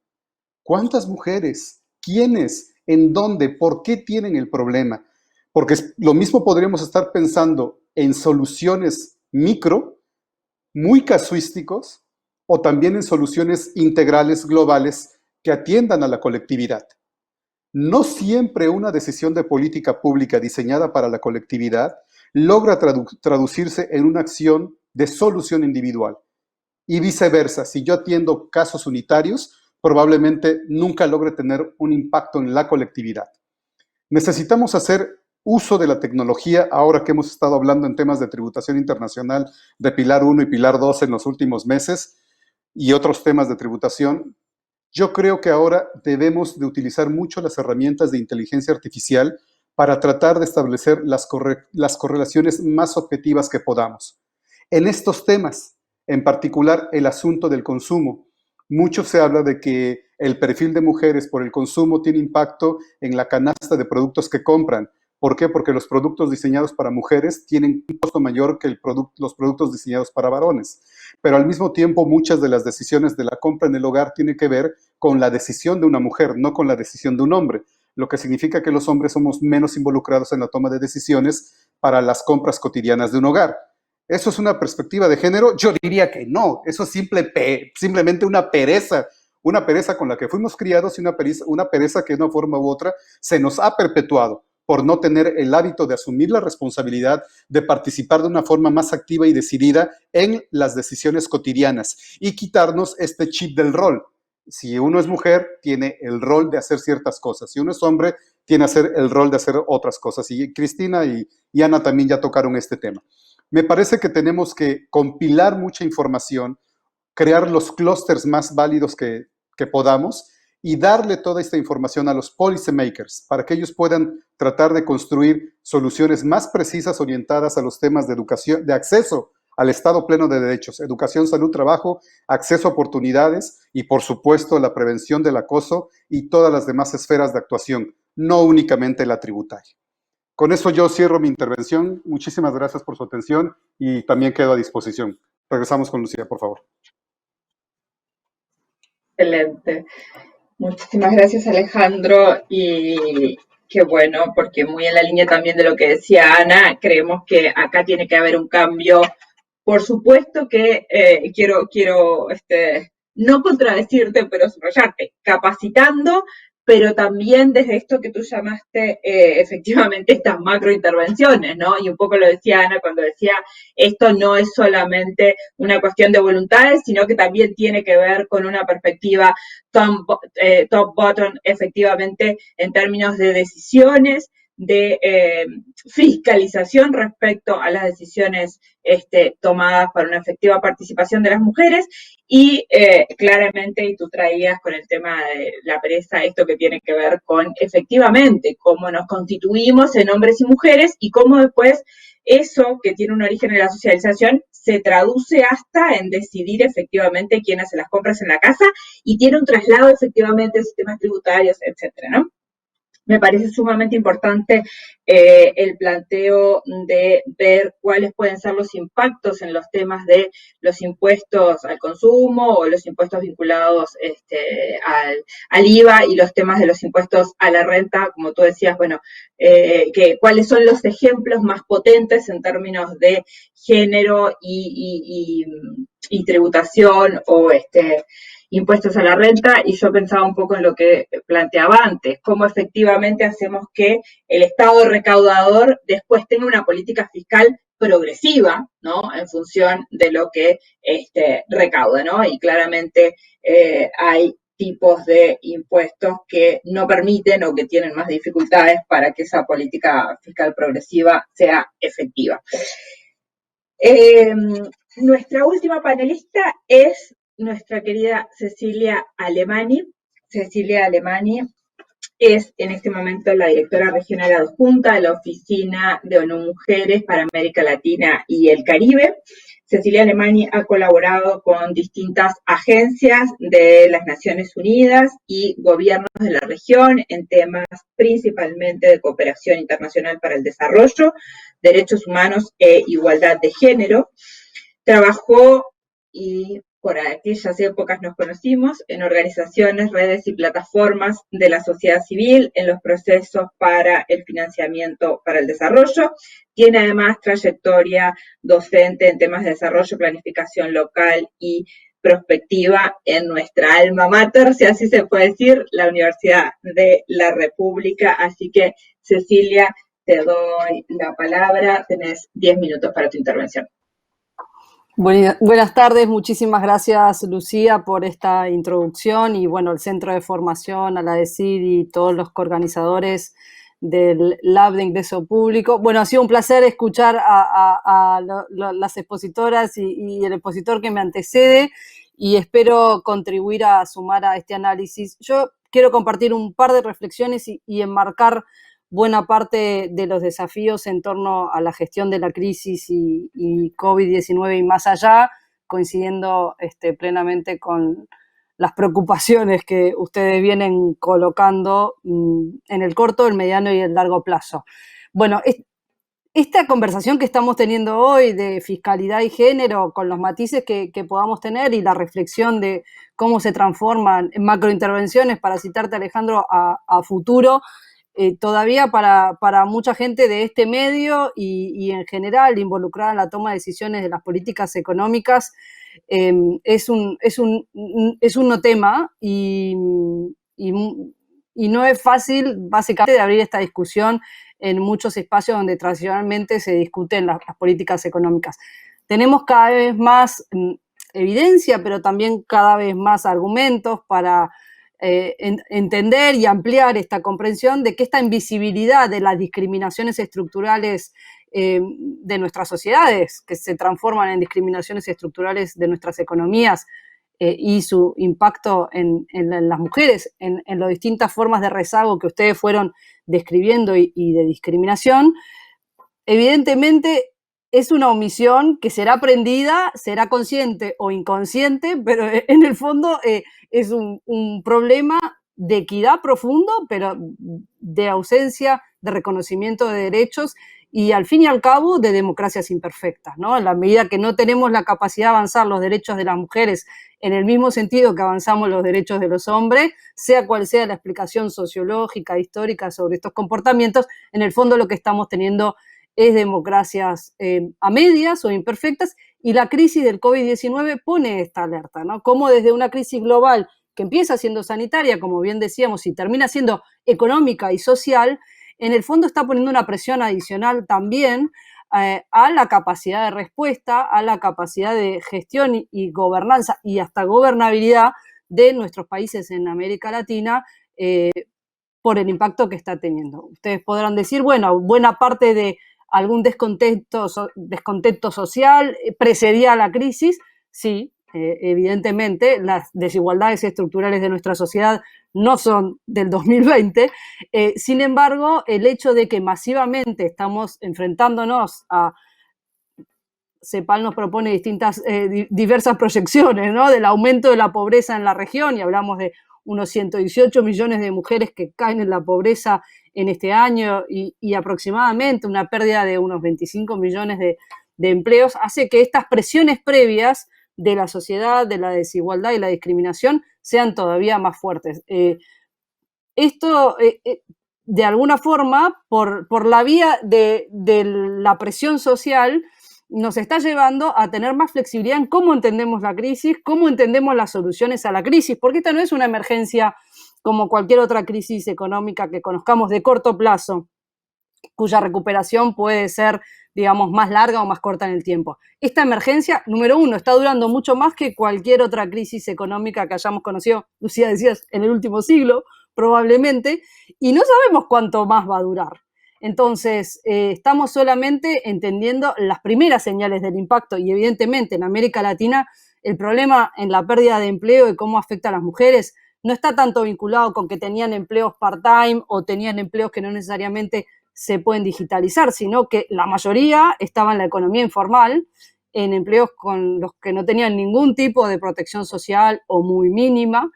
¿Cuántas mujeres? ¿Quiénes? ¿En dónde? ¿Por qué tienen el problema? Porque lo mismo podríamos estar pensando en soluciones micro, muy casuísticos, o también en soluciones integrales globales que atiendan a la colectividad. No siempre una decisión de política pública diseñada para la colectividad logra traducirse en una acción de solución individual. Y viceversa, si yo atiendo casos unitarios, probablemente nunca logre tener un impacto en la colectividad. Necesitamos hacer uso de la tecnología, ahora que hemos estado hablando en temas de tributación internacional de Pilar 1 y Pilar 2 en los últimos meses y otros temas de tributación. Yo creo que ahora debemos de utilizar mucho las herramientas de inteligencia artificial para tratar de establecer las correlaciones más objetivas que podamos. En estos temas, en particular el asunto del consumo, mucho se habla de que el perfil de mujeres por el consumo tiene impacto en la canasta de productos que compran. ¿Por qué? Porque los productos diseñados para mujeres tienen un costo mayor que los productos diseñados para varones. Pero al mismo tiempo, muchas de las decisiones de la compra en el hogar tienen que ver con la decisión de una mujer, no con la decisión de un hombre, lo que significa que los hombres somos menos involucrados en la toma de decisiones para las compras cotidianas de un hogar. ¿Eso es una perspectiva de género? Yo diría que no, eso es simplemente una pereza con la que fuimos criados y una pereza que de una forma u otra se nos ha perpetuado. por no tener el hábito de asumir la responsabilidad de participar de una forma más activa y decidida en las decisiones cotidianas y quitarnos este chip del rol. Si uno es mujer, tiene el rol de hacer ciertas cosas. Si uno es hombre, tiene el rol de hacer otras cosas. Y Cristina y Ana también ya tocaron este tema. Me parece que tenemos que compilar mucha información, crear los clústeres más válidos que podamos y darle toda esta información a los policy makers para que ellos puedan tratar de construir soluciones más precisas orientadas a los temas de educación, de acceso al Estado pleno de derechos, educación, salud, trabajo, acceso a oportunidades y, por supuesto, la prevención del acoso y todas las demás esferas de actuación, no únicamente la tributaria. Con eso yo cierro mi intervención. Muchísimas gracias por su atención y también quedo a disposición. Regresamos con Lucía, por favor. Excelente. Muchísimas gracias, Alejandro, y qué bueno, porque muy en la línea también de lo que decía Ana, creemos que acá tiene que haber un cambio. Por supuesto que quiero no contradecirte, pero subrayarte, capacitando, pero también desde esto que tú llamaste efectivamente estas macrointervenciones, ¿no? Y un poco lo decía Ana cuando decía, esto no es solamente una cuestión de voluntades, sino que también tiene que ver con una perspectiva top-bottom, efectivamente, en términos de decisiones, de fiscalización respecto a las decisiones tomadas para una efectiva participación de las mujeres y claramente, y tú traías con el tema de la pereza, esto que tiene que ver con efectivamente cómo nos constituimos en hombres y mujeres y cómo después eso que tiene un origen en la socialización se traduce hasta en decidir efectivamente quién hace las compras en la casa y tiene un traslado efectivamente de sistemas tributarios, etcétera, ¿no? Me parece sumamente importante el planteo de ver cuáles pueden ser los impactos en los temas de los impuestos al consumo o los impuestos vinculados al IVA y los temas de los impuestos a la renta, como tú decías, bueno, cuáles son los ejemplos más potentes en términos de género y tributación o impuestos a la renta, y yo pensaba un poco en lo que planteaba antes, cómo efectivamente hacemos que el Estado recaudador después tenga una política fiscal progresiva, ¿no? En función de lo que recauda, ¿no? Y claramente hay tipos de impuestos que no permiten o que tienen más dificultades para que esa política fiscal progresiva sea efectiva. Nuestra última panelista es nuestra querida Cecilia Alemany. Cecilia Alemany es en este momento la directora regional adjunta de la Oficina de ONU Mujeres para América Latina y el Caribe. Cecilia Alemany ha colaborado con distintas agencias de las Naciones Unidas y gobiernos de la región en temas principalmente de cooperación internacional para el desarrollo, derechos humanos e igualdad de género. Trabajó, y por aquellas épocas nos conocimos, en organizaciones, redes y plataformas de la sociedad civil en los procesos para el financiamiento para el desarrollo. Tiene además trayectoria docente en temas de desarrollo, planificación local y prospectiva en nuestra alma mater, si así se puede decir, la Universidad de la República. Así que, Cecilia, te doy la palabra. Tenés 10 minutos para tu intervención. Buenas tardes, muchísimas gracias, Lucía, por esta introducción y bueno, el Centro de Formación, a la DECID y todos los coorganizadores del Lab de Ingreso Público. Bueno, ha sido un placer escuchar a las expositoras y el expositor que me antecede y espero contribuir a sumar a este análisis. Yo quiero compartir un par de reflexiones y enmarcar buena parte de los desafíos en torno a la gestión de la crisis y COVID-19 y más allá, coincidiendo plenamente con las preocupaciones que ustedes vienen colocando en el corto, el mediano y el largo plazo. Bueno, esta conversación que estamos teniendo hoy de fiscalidad y género, con los matices que podamos tener y la reflexión de cómo se transforman en macrointervenciones, para citarte, Alejandro, a futuro, todavía para mucha gente de este medio y en general involucrada en la toma de decisiones de las políticas económicas, es un no tema y no es fácil básicamente de abrir esta discusión en muchos espacios donde tradicionalmente se discuten las políticas económicas. Tenemos cada vez más evidencia, pero también cada vez más argumentos para entender y ampliar esta comprensión de que esta invisibilidad de las discriminaciones estructurales de nuestras sociedades, que se transforman en discriminaciones estructurales de nuestras economías, y su impacto en las mujeres, en las distintas formas de rezago que ustedes fueron describiendo y de discriminación, evidentemente es una omisión que será aprendida, será consciente o inconsciente, pero en el fondo es un problema de equidad profundo, pero de ausencia de reconocimiento de derechos y al fin y al cabo de democracias imperfectas, ¿no? En la medida que no tenemos la capacidad de avanzar los derechos de las mujeres en el mismo sentido que avanzamos los derechos de los hombres, sea cual sea la explicación sociológica, histórica sobre estos comportamientos, en el fondo lo que estamos teniendo es democracias a medias o imperfectas, y la crisis del COVID-19 pone esta alerta, ¿no? Cómo desde una crisis global que empieza siendo sanitaria, como bien decíamos, y termina siendo económica y social, en el fondo está poniendo una presión adicional también a la capacidad de respuesta, a la capacidad de gestión y gobernanza y hasta gobernabilidad de nuestros países en América Latina por el impacto que está teniendo. Ustedes podrán decir, bueno, buena parte de algún descontento social precedía a la crisis. Sí, evidentemente las desigualdades estructurales de nuestra sociedad no son del 2020, sin embargo, el hecho de que masivamente estamos enfrentándonos a, CEPAL nos propone diversas proyecciones, ¿no?, del aumento de la pobreza en la región, y hablamos de unos 118 millones de mujeres que caen en la pobreza en este año y aproximadamente una pérdida de unos 25 millones de empleos, hace que estas presiones previas de la sociedad, de la desigualdad y la discriminación sean todavía más fuertes. Esto, de alguna forma, por la vía de la presión social, nos está llevando a tener más flexibilidad en cómo entendemos la crisis, cómo entendemos las soluciones a la crisis, porque esta no es una emergencia como cualquier otra crisis económica que conozcamos de corto plazo, cuya recuperación puede ser, digamos, más larga o más corta en el tiempo. Esta emergencia, número uno, está durando mucho más que cualquier otra crisis económica que hayamos conocido, Lucía decías, en el último siglo, probablemente, y no sabemos cuánto más va a durar. Entonces, estamos solamente entendiendo las primeras señales del impacto, y evidentemente en América Latina el problema en la pérdida de empleo y cómo afecta a las mujeres no está tanto vinculado con que tenían empleos part-time o tenían empleos que no necesariamente se pueden digitalizar, sino que la mayoría estaba en la economía informal, en empleos con los que no tenían ningún tipo de protección social o muy mínima,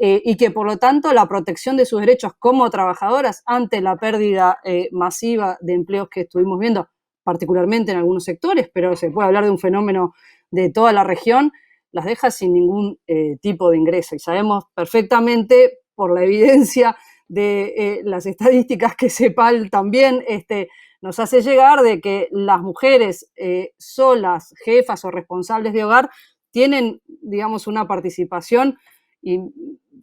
y que por lo tanto la protección de sus derechos como trabajadoras ante la pérdida masiva de empleos que estuvimos viendo, particularmente en algunos sectores, pero se puede hablar de un fenómeno de toda la región, las deja sin ningún tipo de ingreso. Y sabemos perfectamente, por la evidencia de las estadísticas que CEPAL también nos hace llegar, de que las mujeres solas, jefas o responsables de hogar, tienen, digamos, una participación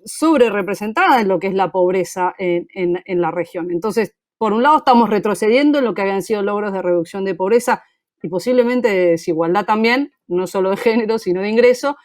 sobre representada en lo que es la pobreza en la región. Entonces, por un lado estamos retrocediendo en lo que habían sido logros de reducción de pobreza y posiblemente de desigualdad también, no solo de género, sino de ingreso,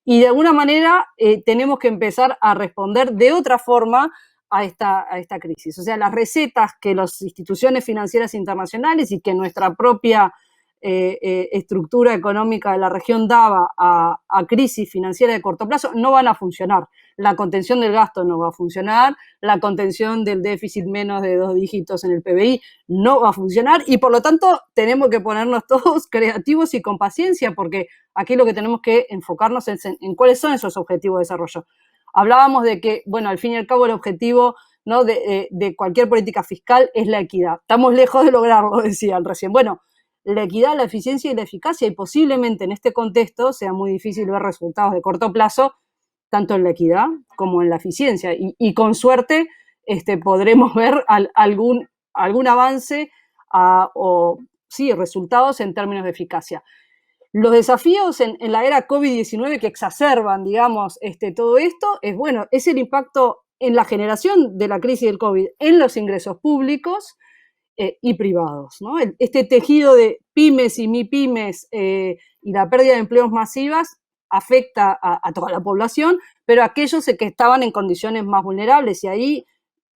y de alguna manera tenemos que empezar a responder de otra forma a esta crisis. O sea, las recetas que las instituciones financieras internacionales y que nuestra propia estructura económica de la región daba a crisis financiera de corto plazo no van a funcionar. La contención del gasto no va a funcionar, la contención del déficit menos de 2 dígitos en el PBI no va a funcionar, y por lo tanto tenemos que ponernos todos creativos y con paciencia, porque aquí lo que tenemos que enfocarnos es en cuáles son esos objetivos de desarrollo. Hablábamos de que, bueno, al fin y al cabo el objetivo, ¿no?, de cualquier política fiscal es la equidad. Estamos lejos de lograrlo, decían recién. Bueno, la equidad, la eficiencia y la eficacia, y posiblemente en este contexto sea muy difícil ver resultados de corto plazo, tanto en la equidad como en la eficiencia, y con suerte podremos ver algún avance o sí, resultados en términos de eficacia. Los desafíos en la era COVID-19 que exacerban, digamos, todo esto, es el impacto en la generación de la crisis del COVID en los ingresos públicos y privados, ¿no? Este tejido de pymes y MIPYMES y la pérdida de empleos masivas afecta a toda la población, pero a aquellos que estaban en condiciones más vulnerables. Y ahí,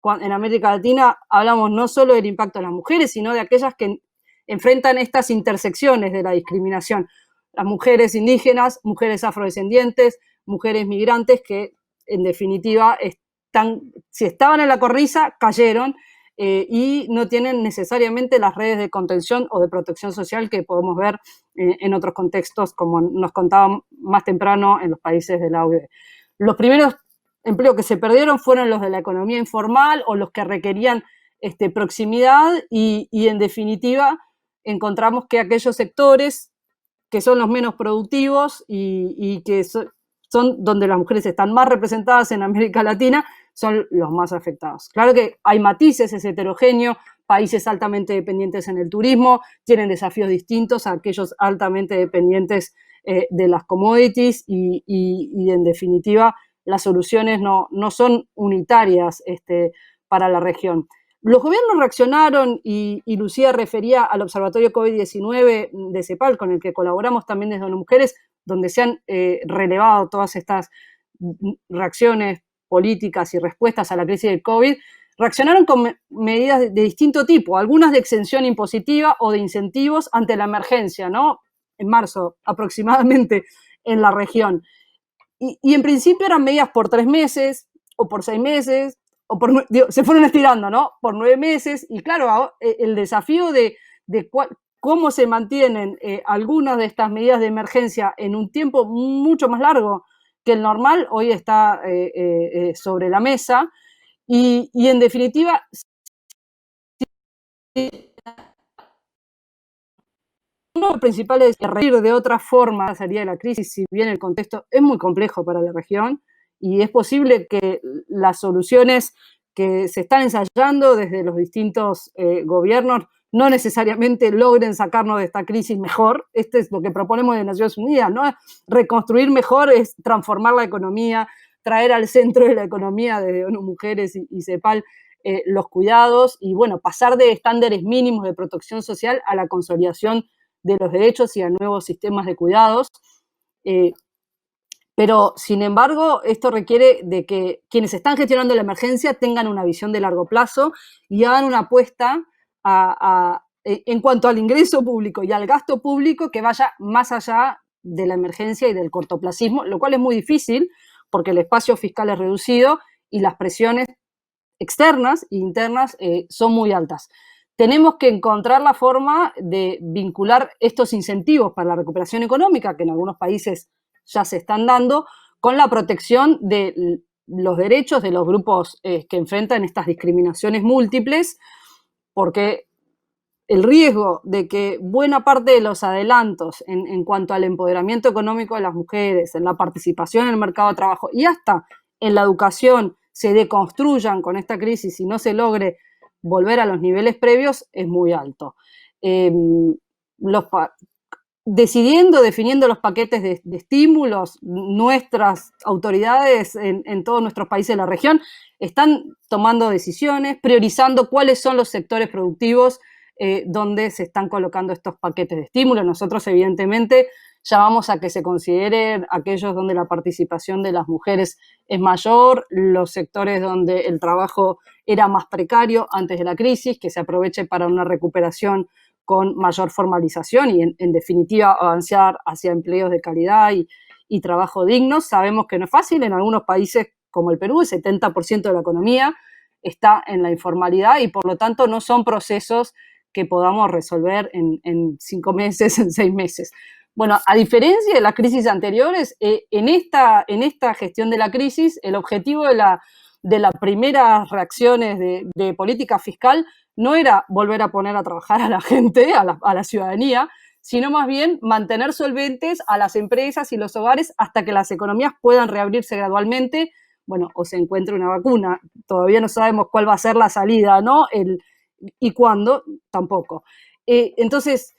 en América Latina, hablamos no solo del impacto de las mujeres, sino de aquellas que enfrentan estas intersecciones de la discriminación. Las mujeres indígenas, mujeres afrodescendientes, mujeres migrantes que, en definitiva, si estaban en la cornisa, cayeron y no tienen necesariamente las redes de contención o de protección social que podemos ver en otros contextos, como nos contaban más temprano en los países de la OCDE. Los primeros empleos que se perdieron fueron los de la economía informal o los que requerían proximidad y en definitiva encontramos que aquellos sectores que son los menos productivos y que son donde las mujeres están más representadas en América Latina, son los más afectados. Claro que hay matices, es heterogéneo, países altamente dependientes en el turismo tienen desafíos distintos a aquellos altamente dependientes de las commodities y en definitiva las soluciones no son unitarias para la región. Los gobiernos reaccionaron y Lucía refería al Observatorio COVID-19 de CEPAL, con el que colaboramos también desde ONU Mujeres, donde se han relevado todas estas reacciones políticas y respuestas a la crisis del COVID, reaccionaron con medidas de distinto tipo, algunas de exención impositiva o de incentivos ante la emergencia, ¿no? En marzo aproximadamente en la región. Y en principio eran medidas por 3 meses o por 6 meses, se fueron estirando, ¿no? Por 9 meses, y claro, el desafío de cómo se mantienen algunas de estas medidas de emergencia en un tiempo mucho más largo que el normal, hoy está sobre la mesa, y en definitiva, uno de los principales es reír de otra forma sería la crisis, si bien el contexto es muy complejo para la región, y es posible que las soluciones que se están ensayando desde los distintos gobiernos no necesariamente logren sacarnos de esta crisis mejor. Este es lo que proponemos de Naciones Unidas, ¿no? Reconstruir mejor es transformar la economía, traer al centro de la economía desde ONU Mujeres y CEPAL los cuidados y, bueno, pasar de estándares mínimos de protección social a la consolidación de los derechos y a nuevos sistemas de cuidados. Pero, sin embargo, esto requiere de que quienes están gestionando la emergencia tengan una visión de largo plazo y hagan una apuesta en cuanto al ingreso público y al gasto público que vaya más allá de la emergencia y del cortoplacismo, lo cual es muy difícil porque el espacio fiscal es reducido y las presiones externas e internas son muy altas. Tenemos que encontrar la forma de vincular estos incentivos para la recuperación económica, que en algunos países ya se están dando, con la protección de los derechos de los grupos que enfrentan estas discriminaciones múltiples, porque el riesgo de que buena parte de los adelantos en cuanto al empoderamiento económico de las mujeres, en la participación en el mercado de trabajo y hasta en la educación se deconstruyan con esta crisis y no se logre volver a los niveles previos es muy alto. Definiendo los paquetes de estímulos, nuestras autoridades en todos nuestros países de la región están tomando decisiones, priorizando cuáles son los sectores productivos donde se están colocando estos paquetes de estímulos. Nosotros, evidentemente, llamamos a que se consideren aquellos donde la participación de las mujeres es mayor, los sectores donde el trabajo era más precario antes de la crisis, que se aproveche para una recuperación con mayor formalización y, en definitiva, avanzar hacia empleos de calidad y trabajo digno. Sabemos que no es fácil. En algunos países, como el Perú, el 70% de la economía está en la informalidad y, por lo tanto, no son procesos que podamos resolver en 5 meses, en 6 meses. Bueno, a diferencia de las crisis anteriores, en esta gestión de la crisis, el objetivo de las primeras reacciones de política fiscal no era volver a poner a trabajar a la gente, a la ciudadanía, sino más bien mantener solventes a las empresas y los hogares hasta que las economías puedan reabrirse gradualmente, bueno, o se encuentre una vacuna. Todavía no sabemos cuál va a ser la salida, ¿no? Y cuándo, tampoco. Entonces,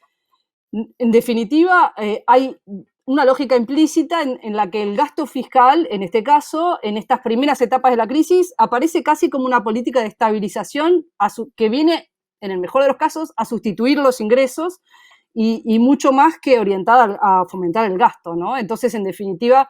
en definitiva, hay una lógica implícita en la que el gasto fiscal, en este caso, en estas primeras etapas de la crisis, aparece casi como una política de estabilización que viene en el mejor de los casos, a sustituir los ingresos y mucho más que orientada a fomentar el gasto, ¿no? Entonces, en definitiva,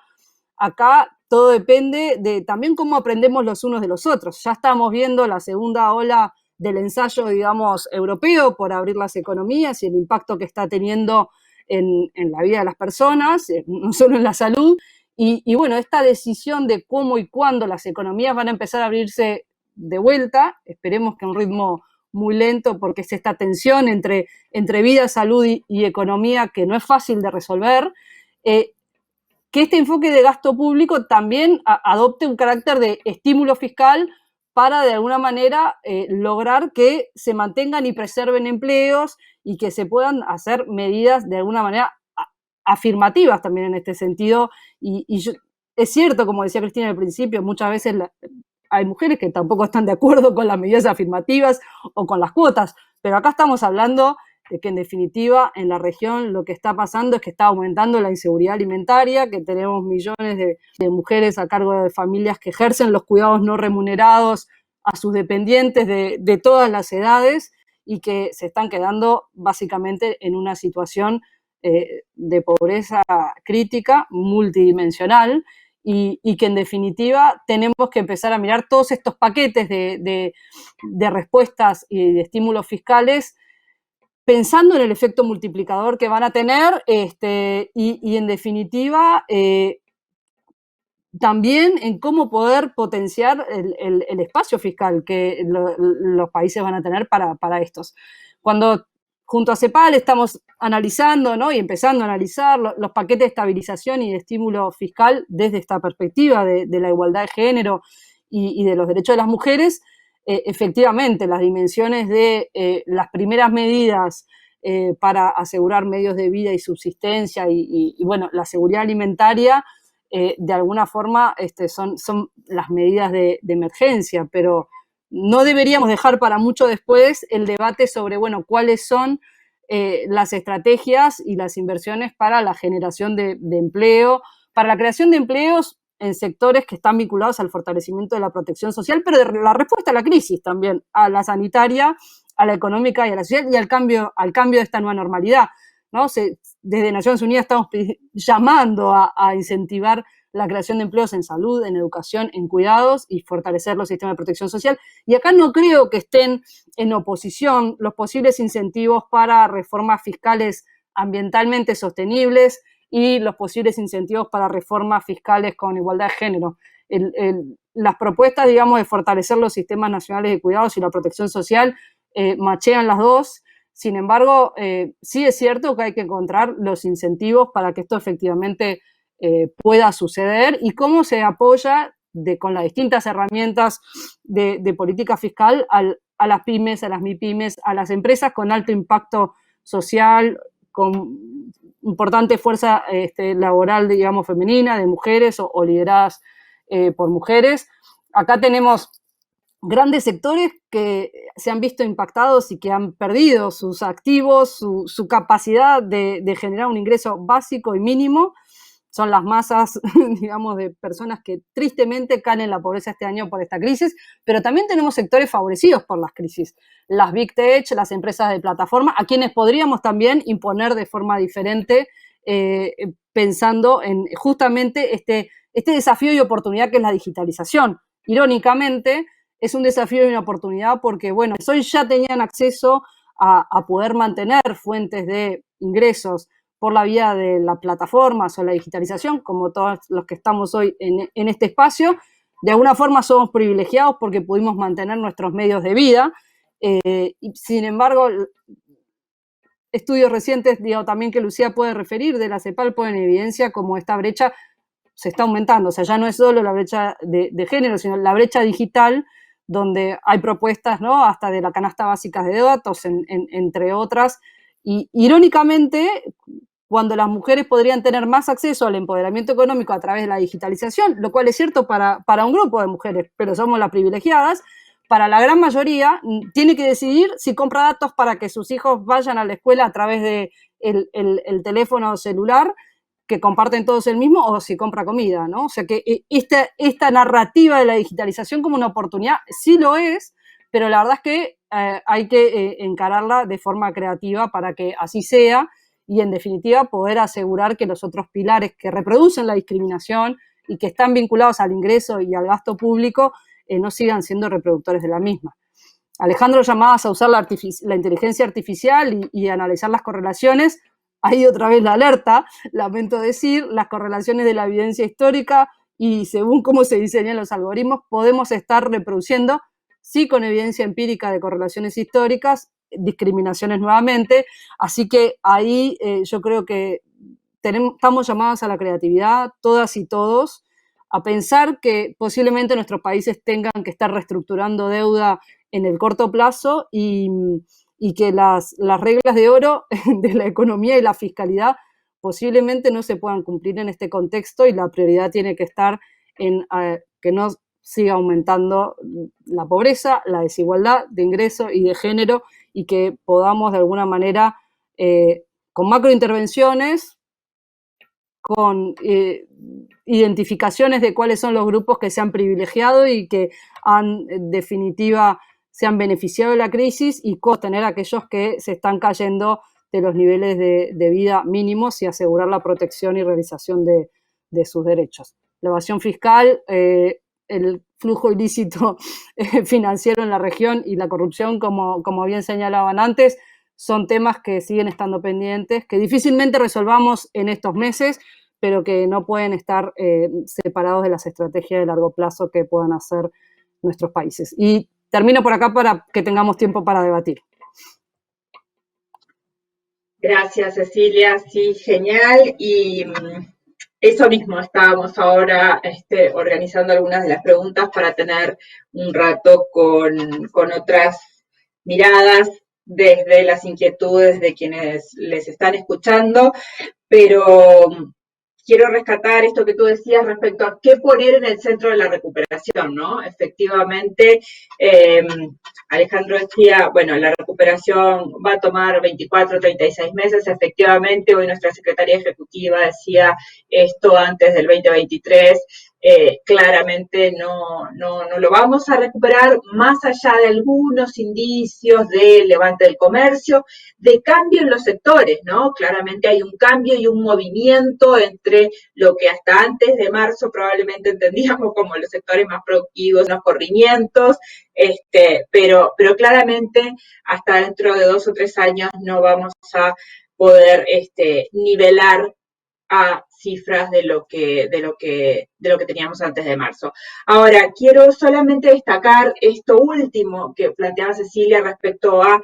acá todo depende de también cómo aprendemos los unos de los otros. Ya estamos viendo la segunda ola del ensayo, digamos, europeo por abrir las economías y el impacto que está teniendo en la vida de las personas, no solo en la salud. Y bueno, esta decisión de cómo y cuándo las economías van a empezar a abrirse de vuelta, esperemos que a un ritmo muy lento, porque es esta tensión entre vida, salud y economía que no es fácil de resolver, que este enfoque de gasto público también adopte un carácter de estímulo fiscal para, de alguna manera, lograr que se mantengan y preserven empleos y que se puedan hacer medidas, de alguna manera, afirmativas también en este sentido. Es cierto, como decía Cristina al principio, muchas veces hay mujeres que tampoco están de acuerdo con las medidas afirmativas o con las cuotas, pero acá estamos hablando de que en definitiva en la región lo que está pasando es que está aumentando la inseguridad alimentaria, que tenemos millones de mujeres a cargo de familias que ejercen los cuidados no remunerados a sus dependientes de todas las edades y que se están quedando básicamente en una situación de pobreza crítica, multidimensional, y que en definitiva tenemos que empezar a mirar todos estos paquetes de respuestas y de estímulos fiscales pensando en el efecto multiplicador que van a tener y en definitiva también en cómo poder potenciar el espacio fiscal que los países van a tener para estos. Cuando junto a CEPAL estamos analizando, ¿no?, y empezando a analizar los paquetes de estabilización y de estímulo fiscal desde esta perspectiva de la igualdad de género y de los derechos de las mujeres, efectivamente las dimensiones de las primeras medidas para asegurar medios de vida y subsistencia y bueno, la seguridad alimentaria, de alguna forma son las medidas de emergencia, pero no deberíamos dejar para mucho después el debate sobre, bueno, cuáles son las estrategias y las inversiones para la generación de empleo, para la creación de empleos en sectores que están vinculados al fortalecimiento de la protección social, pero de la respuesta a la crisis también, a la sanitaria, a la económica y a la social y al cambio de esta nueva normalidad, ¿no? Desde Naciones Unidas estamos llamando a incentivar la creación de empleos en salud, en educación, en cuidados y fortalecer los sistemas de protección social. Y acá no creo que estén en oposición los posibles incentivos para reformas fiscales ambientalmente sostenibles y los posibles incentivos para reformas fiscales con igualdad de género. Las propuestas, digamos, de fortalecer los sistemas nacionales de cuidados y la protección social machean las dos. Sin embargo, sí es cierto que hay que encontrar los incentivos para que esto efectivamente pueda suceder y cómo se apoya con las distintas herramientas de política fiscal a las pymes, a las MIPYMES, a las empresas con alto impacto social, con importante fuerza laboral, digamos, femenina, de mujeres o lideradas por mujeres. Acá tenemos grandes sectores que se han visto impactados y que han perdido sus activos, su capacidad de generar un ingreso básico y mínimo. Son las masas, digamos, de personas que tristemente caen en la pobreza este año por esta crisis, pero también tenemos sectores favorecidos por las crisis. Las Big Tech, las empresas de plataforma, a quienes podríamos también imponer de forma diferente, pensando en justamente este desafío y oportunidad que es la digitalización. Irónicamente, es un desafío y una oportunidad porque, bueno, hoy ya tenían acceso a poder mantener fuentes de ingresos por la vía de las plataformas o la digitalización, como todos los que estamos hoy en este espacio. De alguna forma somos privilegiados porque pudimos mantener nuestros medios de vida. Y sin embargo, estudios recientes, digo, también que Lucía puede referir, de la CEPAL, ponen en evidencia cómo esta brecha se está aumentando. O sea, ya no es solo la brecha de género, sino la brecha digital, donde hay propuestas, ¿no?, hasta de la canasta básica de datos, entre otras. Y irónicamente, cuando las mujeres podrían tener más acceso al empoderamiento económico a través de la digitalización, lo cual es cierto para un grupo de mujeres, pero somos las privilegiadas, para la gran mayoría tiene que decidir si compra datos para que sus hijos vayan a la escuela a través de el teléfono celular, que comparten todos el mismo, o si compra comida, ¿no? O sea que esta narrativa de la digitalización como una oportunidad sí lo es, pero la verdad es que hay que encararla de forma creativa para que así sea y, en definitiva, poder asegurar que los otros pilares que reproducen la discriminación y que están vinculados al ingreso y al gasto público no sigan siendo reproductores de la misma. Alejandro llamabas a usar la inteligencia artificial y analizar las correlaciones. Ahí otra vez la alerta, lamento decir, las correlaciones de la evidencia histórica y según cómo se diseñan los algoritmos podemos estar reproduciendo, sí con evidencia empírica de correlaciones históricas, discriminaciones nuevamente, así que ahí yo creo que estamos llamados a la creatividad, todas y todos, a pensar que posiblemente nuestros países tengan que estar reestructurando deuda en el corto plazo y que las reglas de oro de la economía y la fiscalidad posiblemente no se puedan cumplir en este contexto y la prioridad tiene que estar en que no siga aumentando la pobreza, la desigualdad de ingreso y de género y que podamos de alguna manera con macrointervenciones, con identificaciones de cuáles son los grupos que se han privilegiado y que han, en definitiva, se han beneficiado de la crisis y sostener a aquellos que se están cayendo de los niveles de vida mínimos y asegurar la protección y realización de sus derechos. La evasión fiscal, el flujo ilícito financiero en la región y la corrupción, como bien señalaban antes, son temas que siguen estando pendientes, que difícilmente resolvamos en estos meses, pero que no pueden estar separados de las estrategias de largo plazo que puedan hacer nuestros países. Y termino por acá para que tengamos tiempo para debatir. Gracias, Cecilia. Sí, genial. Y eso mismo, estábamos ahora organizando algunas de las preguntas para tener un rato con otras miradas desde las inquietudes de quienes les están escuchando, pero quiero rescatar esto que tú decías respecto a qué poner en el centro de la recuperación, ¿no? Efectivamente, Alejandro decía, bueno, la recuperación va a tomar 24, 36 meses, efectivamente, hoy nuestra secretaria ejecutiva decía esto antes del 2023, claramente no lo vamos a recuperar más allá de algunos indicios de levante del comercio, de cambio en los sectores, ¿no? Claramente hay un cambio y un movimiento entre lo que hasta antes de marzo probablemente entendíamos como los sectores más productivos, los corrimientos, pero claramente hasta dentro de 2 o 3 años no vamos a poder nivelar a cifras de lo que teníamos antes de marzo. Ahora, quiero solamente destacar esto último que planteaba Cecilia respecto a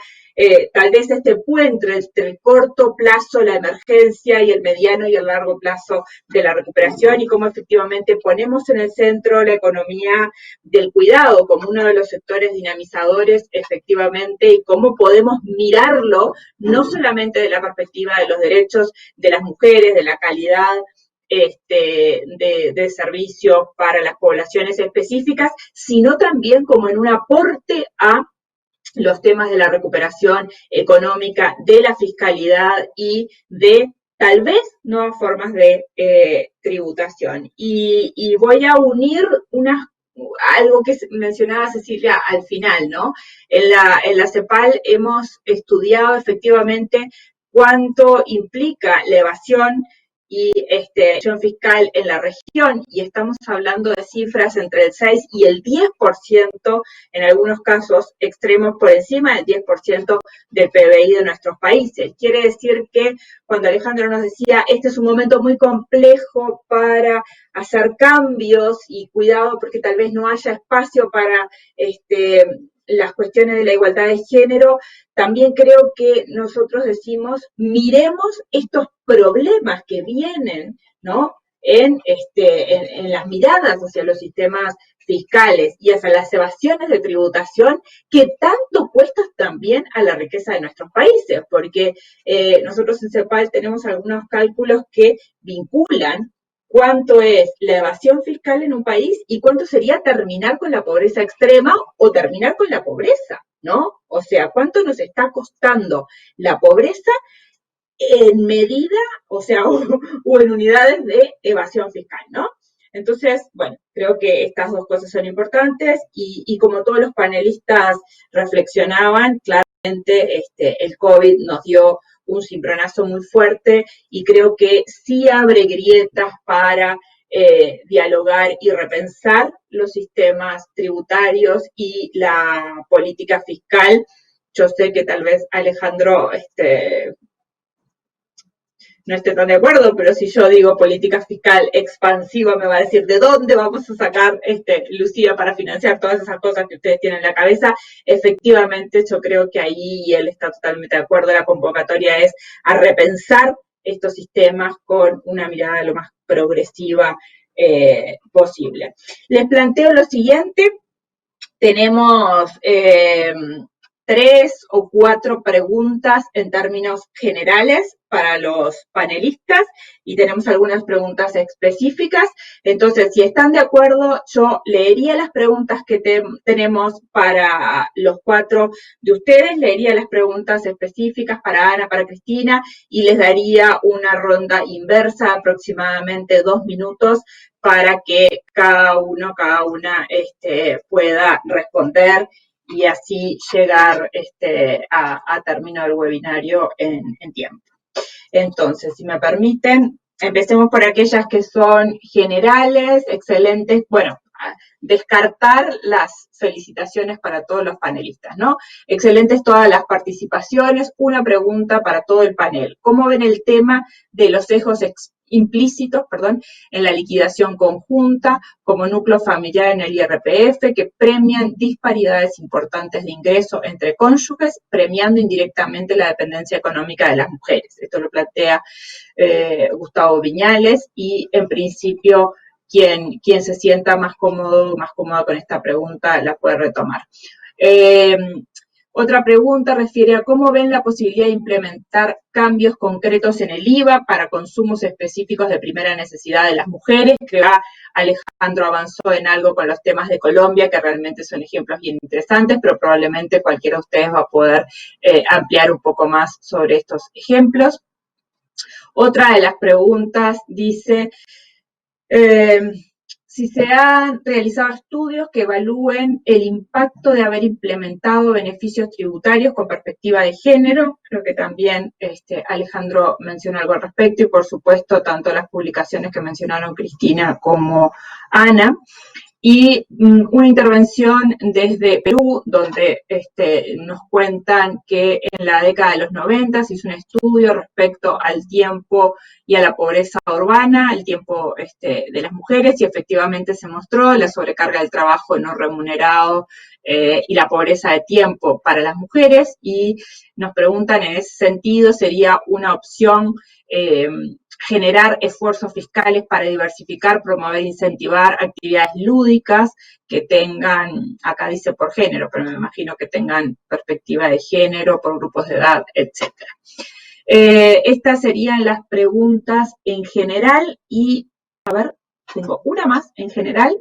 tal vez este puente entre el corto plazo, la emergencia, y el mediano y el largo plazo de la recuperación, y cómo efectivamente ponemos en el centro la economía del cuidado como uno de los sectores dinamizadores, efectivamente, y cómo podemos mirarlo no solamente de la perspectiva de los derechos de las mujeres, de la calidad de servicios para las poblaciones específicas, sino también como en un aporte a los temas de la recuperación económica, de la fiscalidad y de tal vez nuevas formas de tributación. Y voy a unir algo que mencionaba Cecilia al final, ¿no? En la CEPAL hemos estudiado efectivamente cuánto implica la evasión y evasión fiscal en la región, y estamos hablando de cifras entre el 6 y el 10%, en algunos casos extremos por encima del 10% del PBI de nuestros países. Quiere decir que cuando Alejandro nos decía, este es un momento muy complejo para hacer cambios y cuidado porque tal vez no haya espacio para las cuestiones de la igualdad de género, también creo que nosotros decimos, miremos estos problemas que vienen, ¿no? En las miradas hacia los sistemas fiscales y hacia las evasiones de tributación que tanto cuestan también a la riqueza de nuestros países, porque nosotros en CEPAL tenemos algunos cálculos que vinculan cuánto es la evasión fiscal en un país y cuánto sería terminar con la pobreza extrema o terminar con la pobreza, ¿no? O sea, cuánto nos está costando la pobreza en medida, o sea, o en unidades de evasión fiscal, ¿no? Entonces, bueno, creo que estas dos cosas son importantes y como todos los panelistas reflexionaban, claramente el COVID nos dio un cimbronazo muy fuerte y creo que sí abre grietas para dialogar y repensar los sistemas tributarios y la política fiscal. Yo sé que tal vez Alejandro no esté tan de acuerdo, pero si yo digo política fiscal expansiva, me va a decir de dónde vamos a sacar, Lucía, para financiar todas esas cosas que ustedes tienen en la cabeza. Efectivamente, yo creo que ahí, y él está totalmente de acuerdo, la convocatoria es a repensar estos sistemas con una mirada lo más progresiva posible. Les planteo lo siguiente. Tenemos 3 o 4 preguntas en términos generales para los panelistas y tenemos algunas preguntas específicas. Entonces, si están de acuerdo, yo leería las preguntas que tenemos para los 4 de ustedes, leería las preguntas específicas para Ana, para Cristina, y les daría una ronda inversa, aproximadamente 2 minutos, para que cada uno, cada una pueda responder y así llegar a término del webinario en tiempo. Entonces, si me permiten, empecemos por aquellas que son generales, excelentes. Bueno, descartar las felicitaciones para todos los panelistas, ¿no? Excelentes todas las participaciones. Una pregunta para todo el panel. ¿Cómo ven el tema de los sesgos implícitos, en la liquidación conjunta como núcleo familiar en el IRPF, que premian disparidades importantes de ingreso entre cónyuges, premiando indirectamente la dependencia económica de las mujeres? Esto lo plantea Gustavo Viñales y, en principio, quien se sienta más cómodo, más cómoda con esta pregunta la puede retomar. Otra pregunta refiere a cómo ven la posibilidad de implementar cambios concretos en el IVA para consumos específicos de primera necesidad de las mujeres, que Alejandro avanzó en algo con los temas de Colombia, que realmente son ejemplos bien interesantes, pero probablemente cualquiera de ustedes va a poder ampliar un poco más sobre estos ejemplos. Otra de las preguntas dice, si se han realizado estudios que evalúen el impacto de haber implementado beneficios tributarios con perspectiva de género. Creo que también Alejandro mencionó algo al respecto y, por supuesto, tanto las publicaciones que mencionaron Cristina como Ana. Y una intervención desde Perú, donde nos cuentan que en la década de los 90 se hizo un estudio respecto al tiempo y a la pobreza urbana, el tiempo de las mujeres, y efectivamente se mostró la sobrecarga del trabajo no remunerado y la pobreza de tiempo para las mujeres, y nos preguntan en ese sentido, ¿sería una opción generar esfuerzos fiscales para diversificar, promover, incentivar actividades lúdicas que tengan, acá dice por género, pero me imagino que tengan perspectiva de género, por grupos de edad, etc.? Estas serían las preguntas en general y, a ver, tengo una más en general.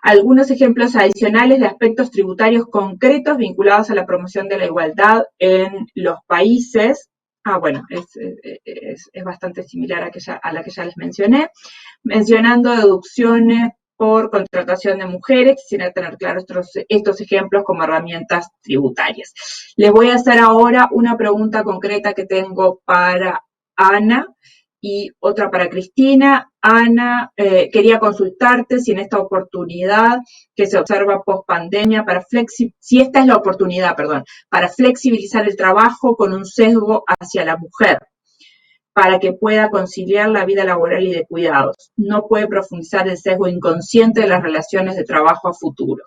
Algunos ejemplos adicionales de aspectos tributarios concretos vinculados a la promoción de la igualdad en los países. Bueno, es bastante similar a la que ya les mencioné. Mencionando deducciones por contratación de mujeres, quisiera tener claros estos ejemplos como herramientas tributarias. Les voy a hacer ahora una pregunta concreta que tengo para Ana y otra para Cristina. Ana, quería consultarte si en esta oportunidad que se observa post-pandemia, si esta es la oportunidad, para flexibilizar el trabajo con un sesgo hacia la mujer, para que pueda conciliar la vida laboral y de cuidados. No puede profundizar el sesgo inconsciente de las relaciones de trabajo a futuro.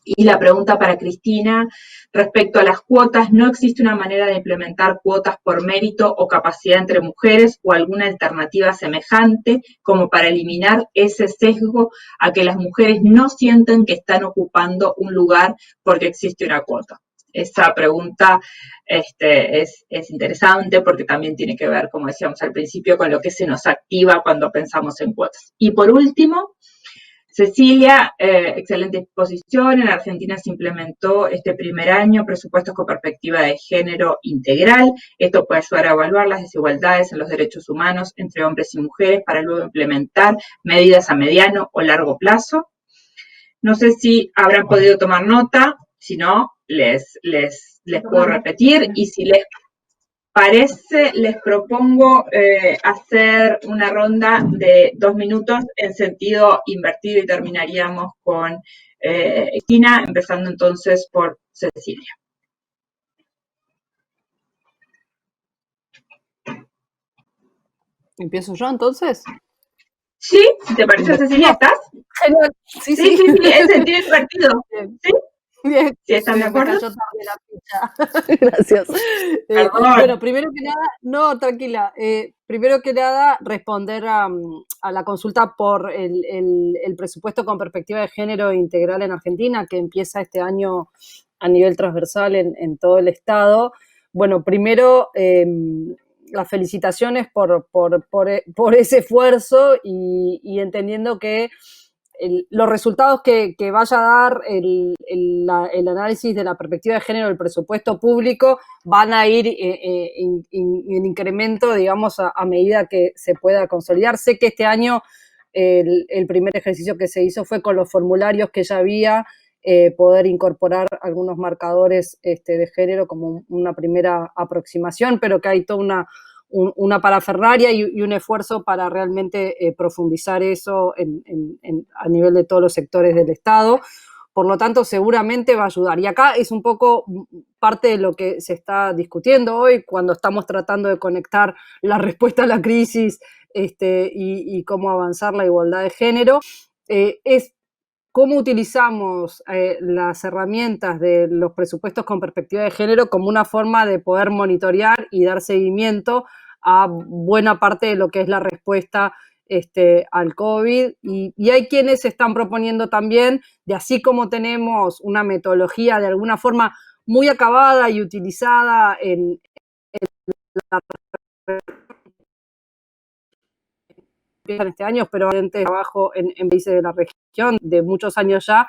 Y la pregunta para Cristina, respecto a las cuotas, ¿no existe una manera de implementar cuotas por mérito o capacidad entre mujeres o alguna alternativa semejante como para eliminar ese sesgo a que las mujeres no sienten que están ocupando un lugar porque existe una cuota? Esa pregunta es interesante porque también tiene que ver, como decíamos al principio, con lo que se nos activa cuando pensamos en cuotas. Y por último, Cecilia, excelente exposición. En Argentina se implementó este primer año presupuestos con perspectiva de género integral. Esto puede ayudar a evaluar las desigualdades en los derechos humanos entre hombres y mujeres para luego implementar medidas a mediano o largo plazo. No sé si habrán podido tomar nota, si no, les puedo repetir, y si les parece, les propongo hacer una ronda de 2 minutos en sentido invertido y terminaríamos con Tina, empezando entonces por Cecilia. ¿Empiezo yo entonces? Sí, si te parece, Cecilia, ¿estás? Genial. Sí, Sí, en sentido invertido. Bien. ¿Sí? Bien. ¿Sí están de acuerdo? Me cayó tarde la ficha. Gracias. Bueno, primero que nada, no, tranquila. Primero que nada, responder a la consulta por el presupuesto con perspectiva de género integral en Argentina, que empieza este año a nivel transversal en todo el Estado. Bueno, primero, las felicitaciones por ese esfuerzo y entendiendo que los resultados que vaya a dar el análisis de la perspectiva de género del presupuesto público van a ir en incremento, digamos, a medida que se pueda consolidar. Sé que este año el primer ejercicio que se hizo fue con los formularios que ya había, poder incorporar algunos marcadores de género como una primera aproximación, pero que hay toda una parafernalia y un esfuerzo para realmente profundizar eso a nivel de todos los sectores del Estado. Por lo tanto, seguramente va a ayudar. Y acá es un poco parte de lo que se está discutiendo hoy cuando estamos tratando de conectar la respuesta a la crisis y cómo avanzar la igualdad de género. Es cómo utilizamos las herramientas de los presupuestos con perspectiva de género como una forma de poder monitorear y dar seguimiento a buena parte de lo que es la respuesta al COVID. Y hay quienes están proponiendo también, de así como tenemos una metodología de alguna forma muy acabada y utilizada en la en este año, pero trabajo en países de la región de muchos años ya,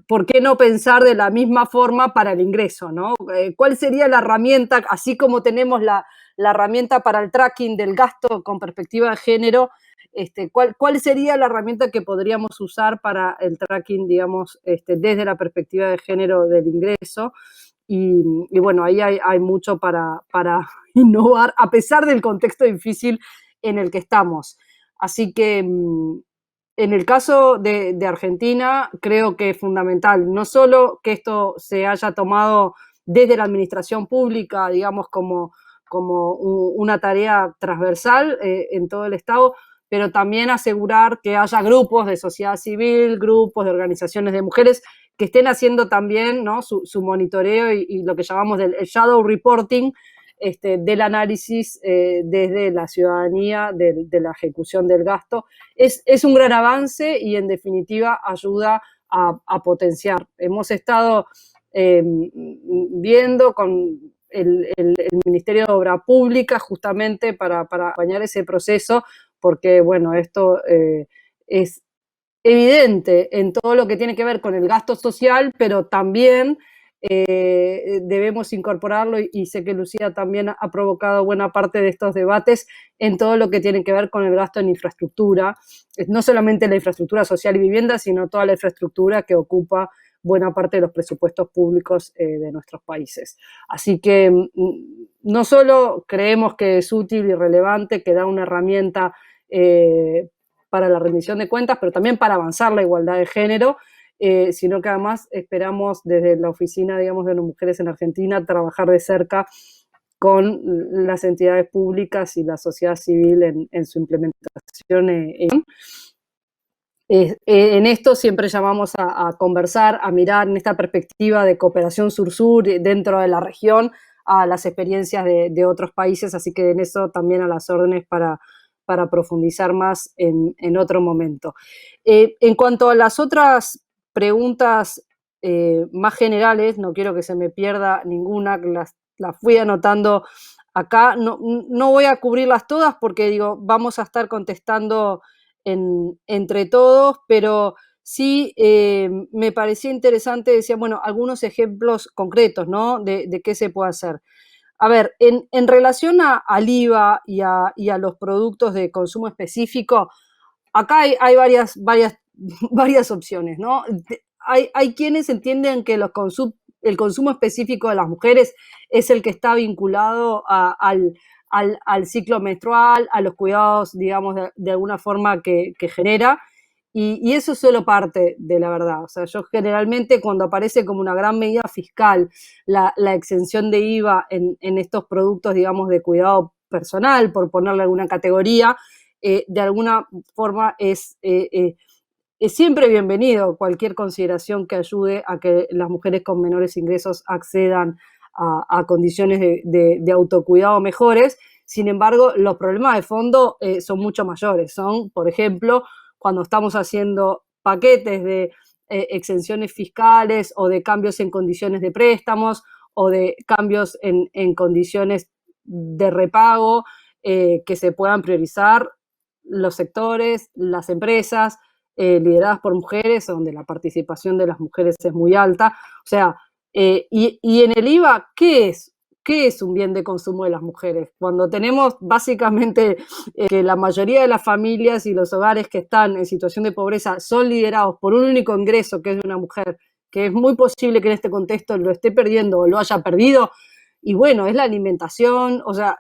¿por qué no pensar de la misma forma para el ingreso, ¿no? ¿Cuál sería la herramienta, así como tenemos la herramienta para el tracking del gasto con perspectiva de género, ¿cuál sería la herramienta que podríamos usar para el tracking, digamos, desde la perspectiva de género del ingreso? Y bueno, ahí hay mucho para innovar, a pesar del contexto difícil en el que estamos. Así que en el caso de Argentina, creo que es fundamental no solo que esto se haya tomado desde la administración pública, digamos, como una tarea transversal en todo el Estado, pero también asegurar que haya grupos de sociedad civil, grupos de organizaciones de mujeres que estén haciendo también, ¿no?, su monitoreo y lo que llamamos el shadow reporting, del análisis desde la ciudadanía de la ejecución del gasto. Es un gran avance y en definitiva ayuda a potenciar. Hemos estado viendo con el Ministerio de Obra Pública justamente para acompañar ese proceso, porque bueno, esto es evidente en todo lo que tiene que ver con el gasto social, pero también debemos incorporarlo, y sé que Lucía también ha provocado buena parte de estos debates en todo lo que tiene que ver con el gasto en infraestructura, no solamente la infraestructura social y vivienda, sino toda la infraestructura que ocupa buena parte de los presupuestos públicos de nuestros países. Así que no solo creemos que es útil y relevante, que da una herramienta para la rendición de cuentas, pero también para avanzar la igualdad de género, sino que además esperamos desde la oficina, digamos, de las mujeres en Argentina trabajar de cerca con las entidades públicas y la sociedad civil en su implementación. En esto siempre llamamos a conversar, a mirar en esta perspectiva de cooperación sur-sur dentro de la región a las experiencias de otros países, así que en eso también a las órdenes para profundizar más en otro momento. En cuanto a las otras preguntas más generales, no quiero que se me pierda ninguna, las fui anotando acá, no voy a cubrirlas todas porque digo, vamos a estar contestando entre todos, pero sí me parecía interesante, decía, bueno, algunos ejemplos concretos, ¿no? De qué se puede hacer. A ver, en relación al IVA y a los productos de consumo específico, acá hay varias opciones, ¿no? Hay quienes entienden que el consumo específico de las mujeres es el que está vinculado al ciclo menstrual, a los cuidados, digamos, de alguna forma que genera, y eso es solo parte de la verdad. O sea, yo generalmente cuando aparece como una gran medida fiscal la exención de IVA en estos productos, digamos, de cuidado personal, por ponerle alguna categoría, de alguna forma es siempre bienvenido cualquier consideración que ayude a que las mujeres con menores ingresos accedan a condiciones de autocuidado mejores. Sin embargo, los problemas de fondo son mucho mayores. Son, por ejemplo, cuando estamos haciendo paquetes de exenciones fiscales o de cambios en condiciones de préstamos o de cambios en condiciones de repago que se puedan priorizar los sectores, las empresas lideradas por mujeres, donde la participación de las mujeres es muy alta. O sea, y en el IVA, ¿qué es? ¿Qué es un bien de consumo de las mujeres? Cuando tenemos básicamente que la mayoría de las familias y los hogares que están en situación de pobreza son liderados por un único ingreso, que es de una mujer, que es muy posible que en este contexto lo esté perdiendo o lo haya perdido, y bueno, es la alimentación, o sea,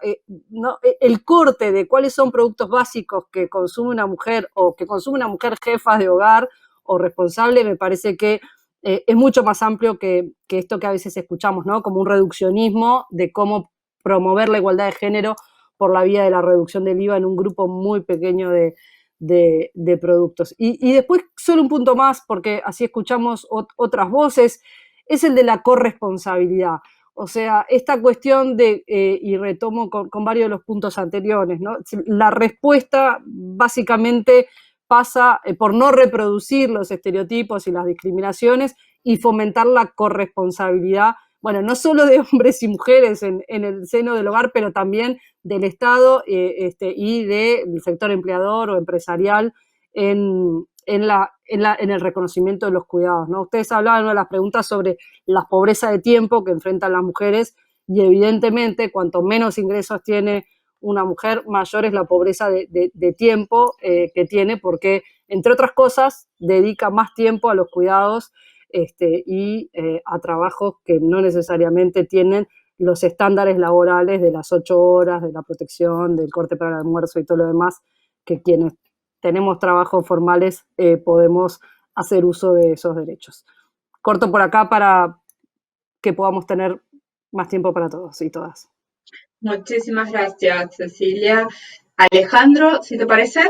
no, el corte de cuáles son productos básicos que consume una mujer o que consume una mujer jefa de hogar o responsable, me parece que es mucho más amplio que esto que a veces escuchamos, ¿no? Como un reduccionismo de cómo promover la igualdad de género por la vía de la reducción del IVA en un grupo muy pequeño de productos. Y después, solo un punto más, porque así escuchamos otras voces, es el de la corresponsabilidad. O sea, esta cuestión de, y retomo con varios de los puntos anteriores, ¿no? La respuesta básicamente pasa por no reproducir los estereotipos y las discriminaciones y fomentar la corresponsabilidad, bueno, no solo de hombres y mujeres en el seno del hogar, pero también del Estado y del sector empleador o empresarial en el reconocimiento de los cuidados, ¿no? Ustedes hablaban de las preguntas sobre la pobreza de tiempo que enfrentan las mujeres y evidentemente cuanto menos ingresos tiene una mujer, mayor es la pobreza de tiempo que tiene porque, entre otras cosas, dedica más tiempo a los cuidados y a trabajos que no necesariamente tienen los estándares laborales de las 8 horas, de la protección, del corte para el almuerzo y todo lo demás, que quienes tenemos trabajos formales podemos hacer uso de esos derechos. Corto por acá para que podamos tener más tiempo para todos y todas. Muchísimas gracias, Cecilia. Alejandro, ¿sí te parece?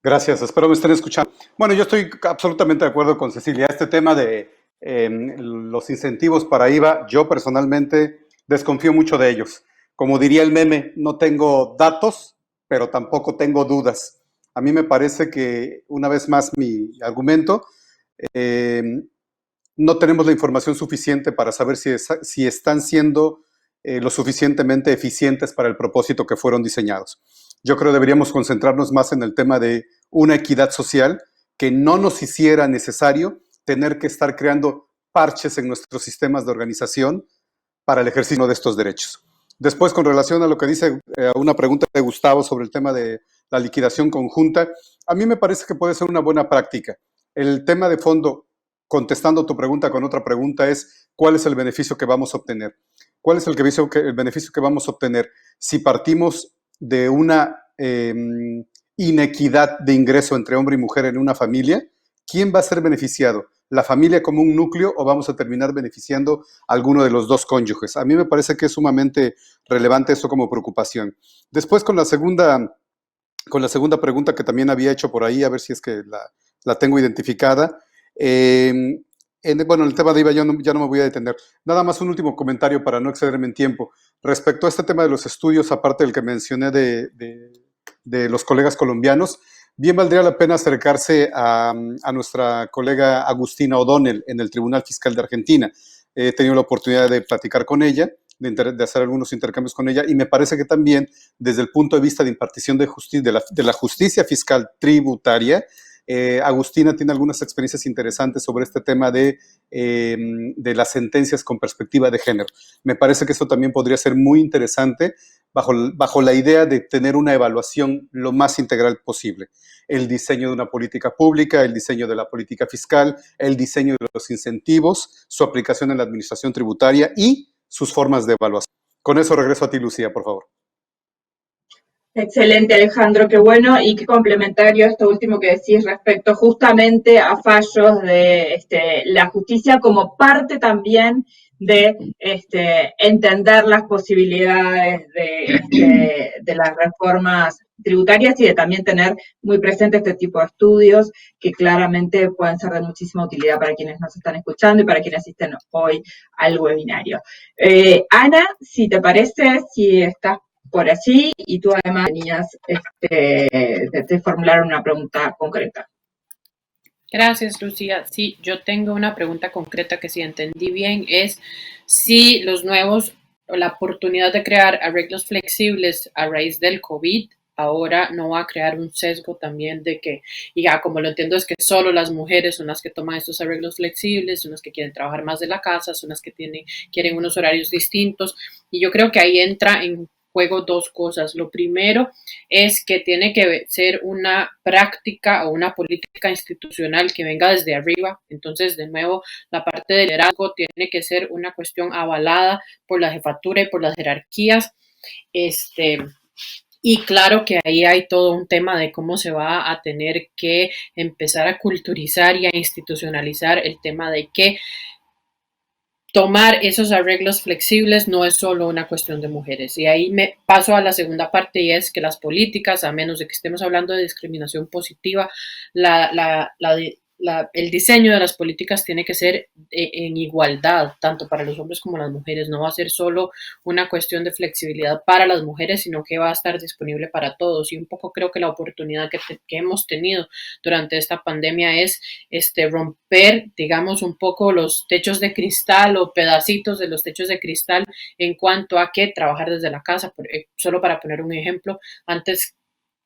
Gracias, espero me estén escuchando. Bueno, yo estoy absolutamente de acuerdo con Cecilia. Este tema de los incentivos para IVA, yo personalmente desconfío mucho de ellos. Como diría el meme, no tengo datos, pero tampoco tengo dudas. A mí me parece que, una vez más, mi argumento, no tenemos la información suficiente para saber si están siendo lo suficientemente eficientes para el propósito que fueron diseñados. Yo creo que deberíamos concentrarnos más en el tema de una equidad social que no nos hiciera necesario tener que estar creando parches en nuestros sistemas de organización para el ejercicio de estos derechos. Después, con relación a lo que dice una pregunta de Gustavo sobre el tema de la liquidación conjunta, a mí me parece que puede ser una buena práctica. El tema de fondo, contestando tu pregunta con otra pregunta, es ¿cuál es el beneficio que vamos a obtener? ¿Cuál es el beneficio que vamos a obtener si partimos de una inequidad de ingreso entre hombre y mujer en una familia? ¿Quién va a ser beneficiado? ¿La familia como un núcleo o vamos a terminar beneficiando a alguno de los dos cónyuges? A mí me parece que es sumamente relevante eso como preocupación. Después, con la segunda pregunta que también había hecho por ahí, a ver si es que la tengo identificada. Bueno, el tema de IVA ya no me voy a detener. Nada más un último comentario para no excederme en tiempo. Respecto a este tema de los estudios, aparte del que mencioné de los colegas colombianos, bien valdría la pena acercarse a nuestra colega Agustina O'Donnell en el Tribunal Fiscal de Argentina. He tenido la oportunidad de platicar con ella. de hacer algunos intercambios con ella, y me parece que también desde el punto de vista de impartición de justicia, de la justicia fiscal tributaria, Agustina tiene algunas experiencias interesantes sobre este tema de las sentencias con perspectiva de género. Me parece que esto también podría ser muy interesante bajo la idea de tener una evaluación lo más integral posible. El diseño de una política pública, el diseño de la política fiscal, el diseño de los incentivos, su aplicación en la administración tributaria y sus formas de evaluación. Con eso regreso a ti, Lucía, por favor. Excelente, Alejandro, qué bueno y qué complementario esto último que decís respecto justamente a fallos de la justicia como parte también de entender las posibilidades de las reformas tributarias y de también tener muy presente este tipo de estudios que claramente pueden ser de muchísima utilidad para quienes nos están escuchando y para quienes asisten hoy al webinario. Ana, si te parece, si estás por allí y tú además tenías de formular una pregunta concreta. Gracias, Lucía. Sí, yo tengo una pregunta concreta que si entendí bien es si los nuevos, la oportunidad de crear arreglos flexibles a raíz del COVID ahora no va a crear un sesgo también de que, y ya como lo entiendo es que solo las mujeres son las que toman estos arreglos flexibles, son las que quieren trabajar más de la casa, son las que quieren unos horarios distintos, y yo creo que ahí entra en juego dos cosas. Lo primero es que tiene que ser una práctica o una política institucional que venga desde arriba. Entonces, de nuevo, la parte del liderazgo tiene que ser una cuestión avalada por la jefatura y por las jerarquías. Y claro que ahí hay todo un tema de cómo se va a tener que empezar a culturizar y a institucionalizar el tema de que tomar esos arreglos flexibles no es solo una cuestión de mujeres. Y ahí me paso a la segunda parte y es que las políticas, a menos de que estemos hablando de discriminación positiva, el diseño de las políticas tiene que ser en igualdad, tanto para los hombres como las mujeres. No va a ser solo una cuestión de flexibilidad para las mujeres, sino que va a estar disponible para todos. Y un poco creo que la oportunidad que hemos tenido durante esta pandemia es romper, digamos, un poco los techos de cristal o pedacitos de los techos de cristal en cuanto a que trabajar desde la casa. Solo para poner un ejemplo, antes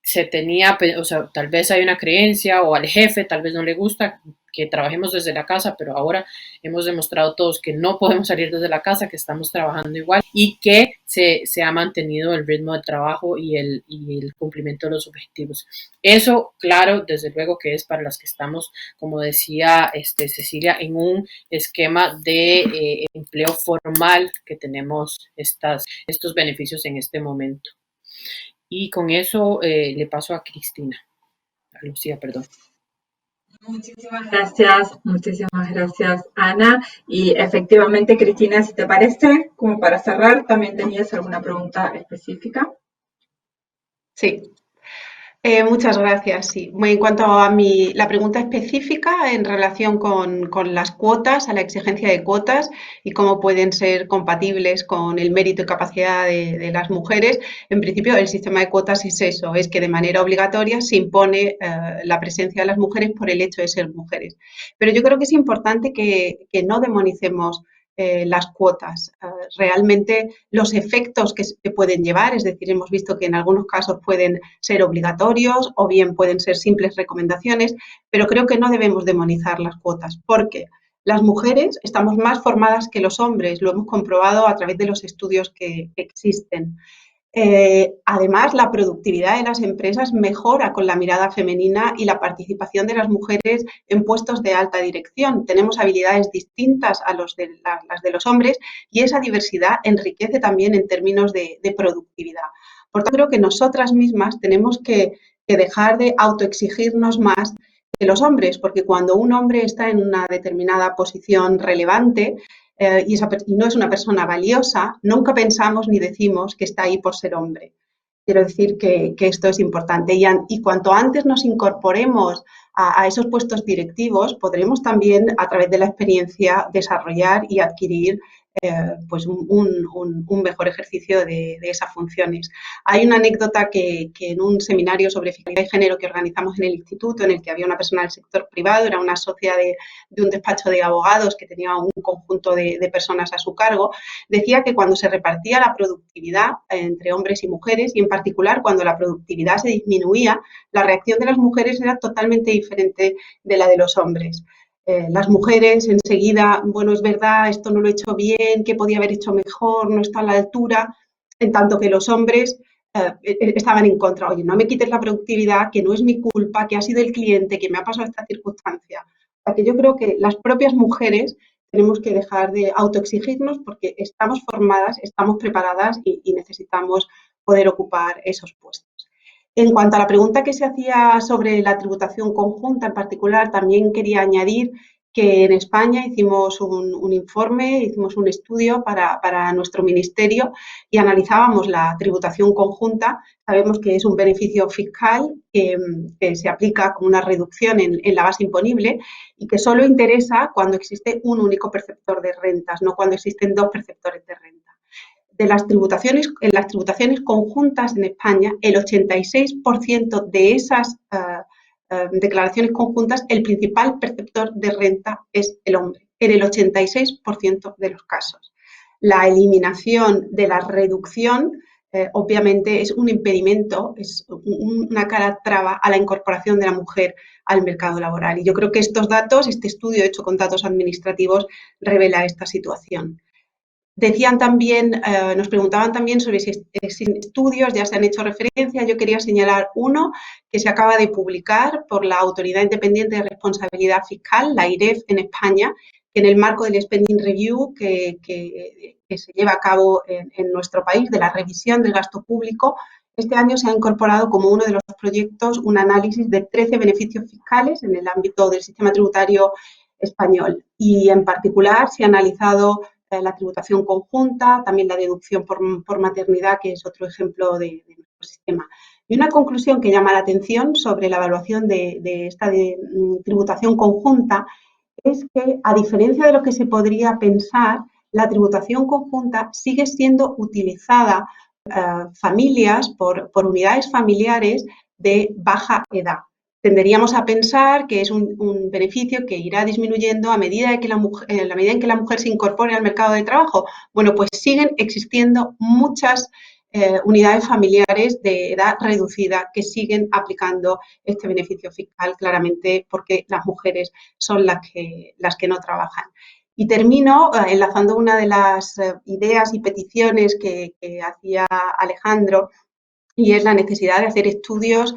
se tenía, o sea, tal vez hay una creencia o al jefe tal vez no le gusta que trabajemos desde la casa, pero ahora hemos demostrado todos que no podemos salir desde la casa, que estamos trabajando igual y que se ha mantenido el ritmo de trabajo y el cumplimiento de los objetivos. Eso, claro, desde luego que es para las que estamos, como decía Cecilia, en un esquema de empleo formal que tenemos estos beneficios en este momento. Y con eso le paso a Cristina, a Lucía, perdón. Muchísimas gracias, Ana. Y efectivamente, Cristina, si te parece, como para cerrar, ¿también tenías alguna pregunta específica? Sí. Muchas gracias. Sí. En cuanto a la pregunta específica en relación con las cuotas, a la exigencia de cuotas y cómo pueden ser compatibles con el mérito y capacidad de las mujeres, en principio el sistema de cuotas es eso, es que de manera obligatoria se impone la presencia de las mujeres por el hecho de ser mujeres. Pero yo creo que es importante que no demonicemos las cuotas. Realmente los efectos que pueden llevar, es decir, hemos visto que en algunos casos pueden ser obligatorios o bien pueden ser simples recomendaciones, pero creo que no debemos demonizar las cuotas porque las mujeres estamos más formadas que los hombres, lo hemos comprobado a través de los estudios que existen. Además, la productividad de las empresas mejora con la mirada femenina y la participación de las mujeres en puestos de alta dirección. Tenemos habilidades distintas a las de los hombres y esa diversidad enriquece también en términos de productividad. Por tanto, creo que nosotras mismas tenemos que dejar de autoexigirnos más que los hombres, porque cuando un hombre está en una determinada posición relevante, y no es una persona valiosa, nunca pensamos ni decimos que está ahí por ser hombre. Quiero decir que esto es importante y cuanto antes nos incorporemos a esos puestos directivos, podremos también, a través de la experiencia, desarrollar y adquirir pues un mejor ejercicio de esas funciones. Hay una anécdota que en un seminario sobre fiscalidad y género que organizamos en el instituto, en el que había una persona del sector privado, era una socia de un despacho de abogados que tenía un conjunto de personas a su cargo, decía que cuando se repartía la productividad entre hombres y mujeres, y en particular cuando la productividad se disminuía, la reacción de las mujeres era totalmente diferente de la de los hombres. Las mujeres enseguida, bueno, es verdad, esto no lo he hecho bien, ¿qué podía haber hecho mejor? No está a la altura, en tanto que los hombres estaban en contra. Oye, no me quites la productividad, que no es mi culpa, que ha sido el cliente, que me ha pasado esta circunstancia. O sea, que yo creo que las propias mujeres tenemos que dejar de autoexigirnos porque estamos formadas, estamos preparadas y necesitamos poder ocupar esos puestos. En cuanto a la pregunta que se hacía sobre la tributación conjunta en particular, también quería añadir que en España hicimos un informe, hicimos un estudio para nuestro ministerio y analizábamos la tributación conjunta. Sabemos que es un beneficio fiscal que se aplica como una reducción en la base imponible y que solo interesa cuando existe un único perceptor de rentas, no cuando existen dos perceptores de renta. En las tributaciones conjuntas en España, el 86% de esas declaraciones conjuntas, el principal perceptor de renta es el hombre, en el 86% de los casos. La eliminación de la reducción, obviamente, es un impedimento, es una cara traba a la incorporación de la mujer al mercado laboral. Y yo creo que estos datos, este estudio hecho con datos administrativos, revela esta situación. Decían también, nos preguntaban también sobre si estudios ya se han hecho referencia. Yo quería señalar uno que se acaba de publicar por la Autoridad Independiente de Responsabilidad Fiscal, la AIREF en España, que en el marco del Spending Review que se lleva a cabo en nuestro país, de la revisión del gasto público, este año se ha incorporado como uno de los proyectos un análisis de 13 beneficios fiscales en el ámbito del sistema tributario español. Y en particular se ha analizado la tributación conjunta, también la deducción por maternidad, que es otro ejemplo de nuestro sistema. Y una conclusión que llama la atención sobre la evaluación de esta tributación conjunta es que, a diferencia de lo que se podría pensar, la tributación conjunta sigue siendo utilizada familias por unidades familiares de baja edad. Tenderíamos a pensar que es un beneficio que irá disminuyendo a medida en que la mujer se incorpore al mercado de trabajo. Bueno, pues siguen existiendo muchas unidades familiares de edad reducida que siguen aplicando este beneficio fiscal, claramente porque las mujeres son las que no trabajan. Y termino enlazando una de las ideas y peticiones que hacía Alejandro, y es la necesidad de hacer estudios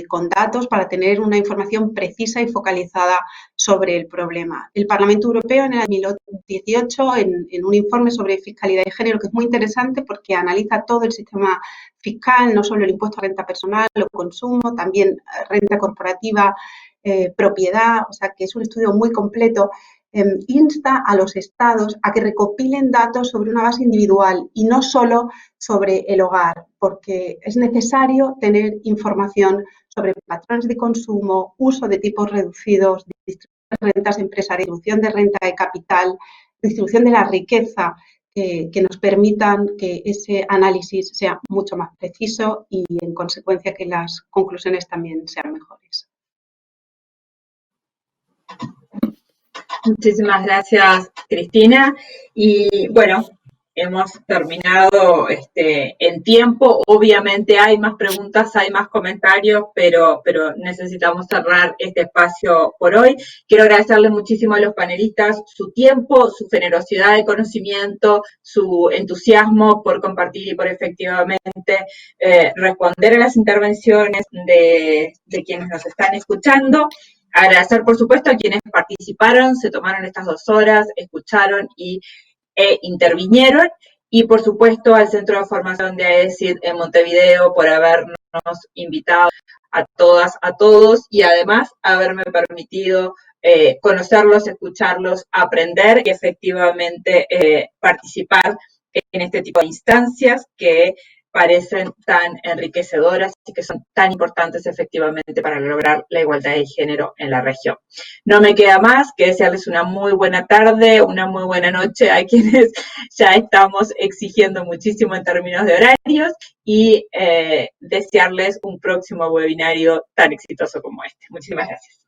con datos para tener una información precisa y focalizada sobre el problema. El Parlamento Europeo en el 2018, en un informe sobre fiscalidad y género, que es muy interesante porque analiza todo el sistema fiscal, no solo el impuesto a renta personal o consumo, también renta corporativa, propiedad, o sea que es un estudio muy completo. Insta a los estados a que recopilen datos sobre una base individual y no solo sobre el hogar, porque es necesario tener información sobre patrones de consumo, uso de tipos reducidos, distribución de rentas empresariales, distribución de renta de capital, distribución de la riqueza, que nos permitan que ese análisis sea mucho más preciso y, en consecuencia, que las conclusiones también sean mejores. Muchísimas gracias, Cristina. Y bueno, hemos terminado en tiempo. Obviamente hay más preguntas, hay más comentarios, pero necesitamos cerrar este espacio por hoy. Quiero agradecerle muchísimo a los panelistas su tiempo, su generosidad de conocimiento, su entusiasmo por compartir y por efectivamente responder a las intervenciones de quienes nos están escuchando. Agradecer, por supuesto, a quienes participaron, se tomaron estas 2 horas, escucharon y intervinieron. Y, por supuesto, al Centro de Formación de AECID en Montevideo por habernos invitado a todas, a todos y además haberme permitido conocerlos, escucharlos, aprender y efectivamente participar en este tipo de instancias que parecen tan enriquecedoras y que son tan importantes efectivamente para lograr la igualdad de género en la región. No me queda más que desearles una muy buena tarde, una muy buena noche a quienes ya estamos exigiendo muchísimo en términos de horarios y desearles un próximo webinario tan exitoso como este. Muchísimas gracias.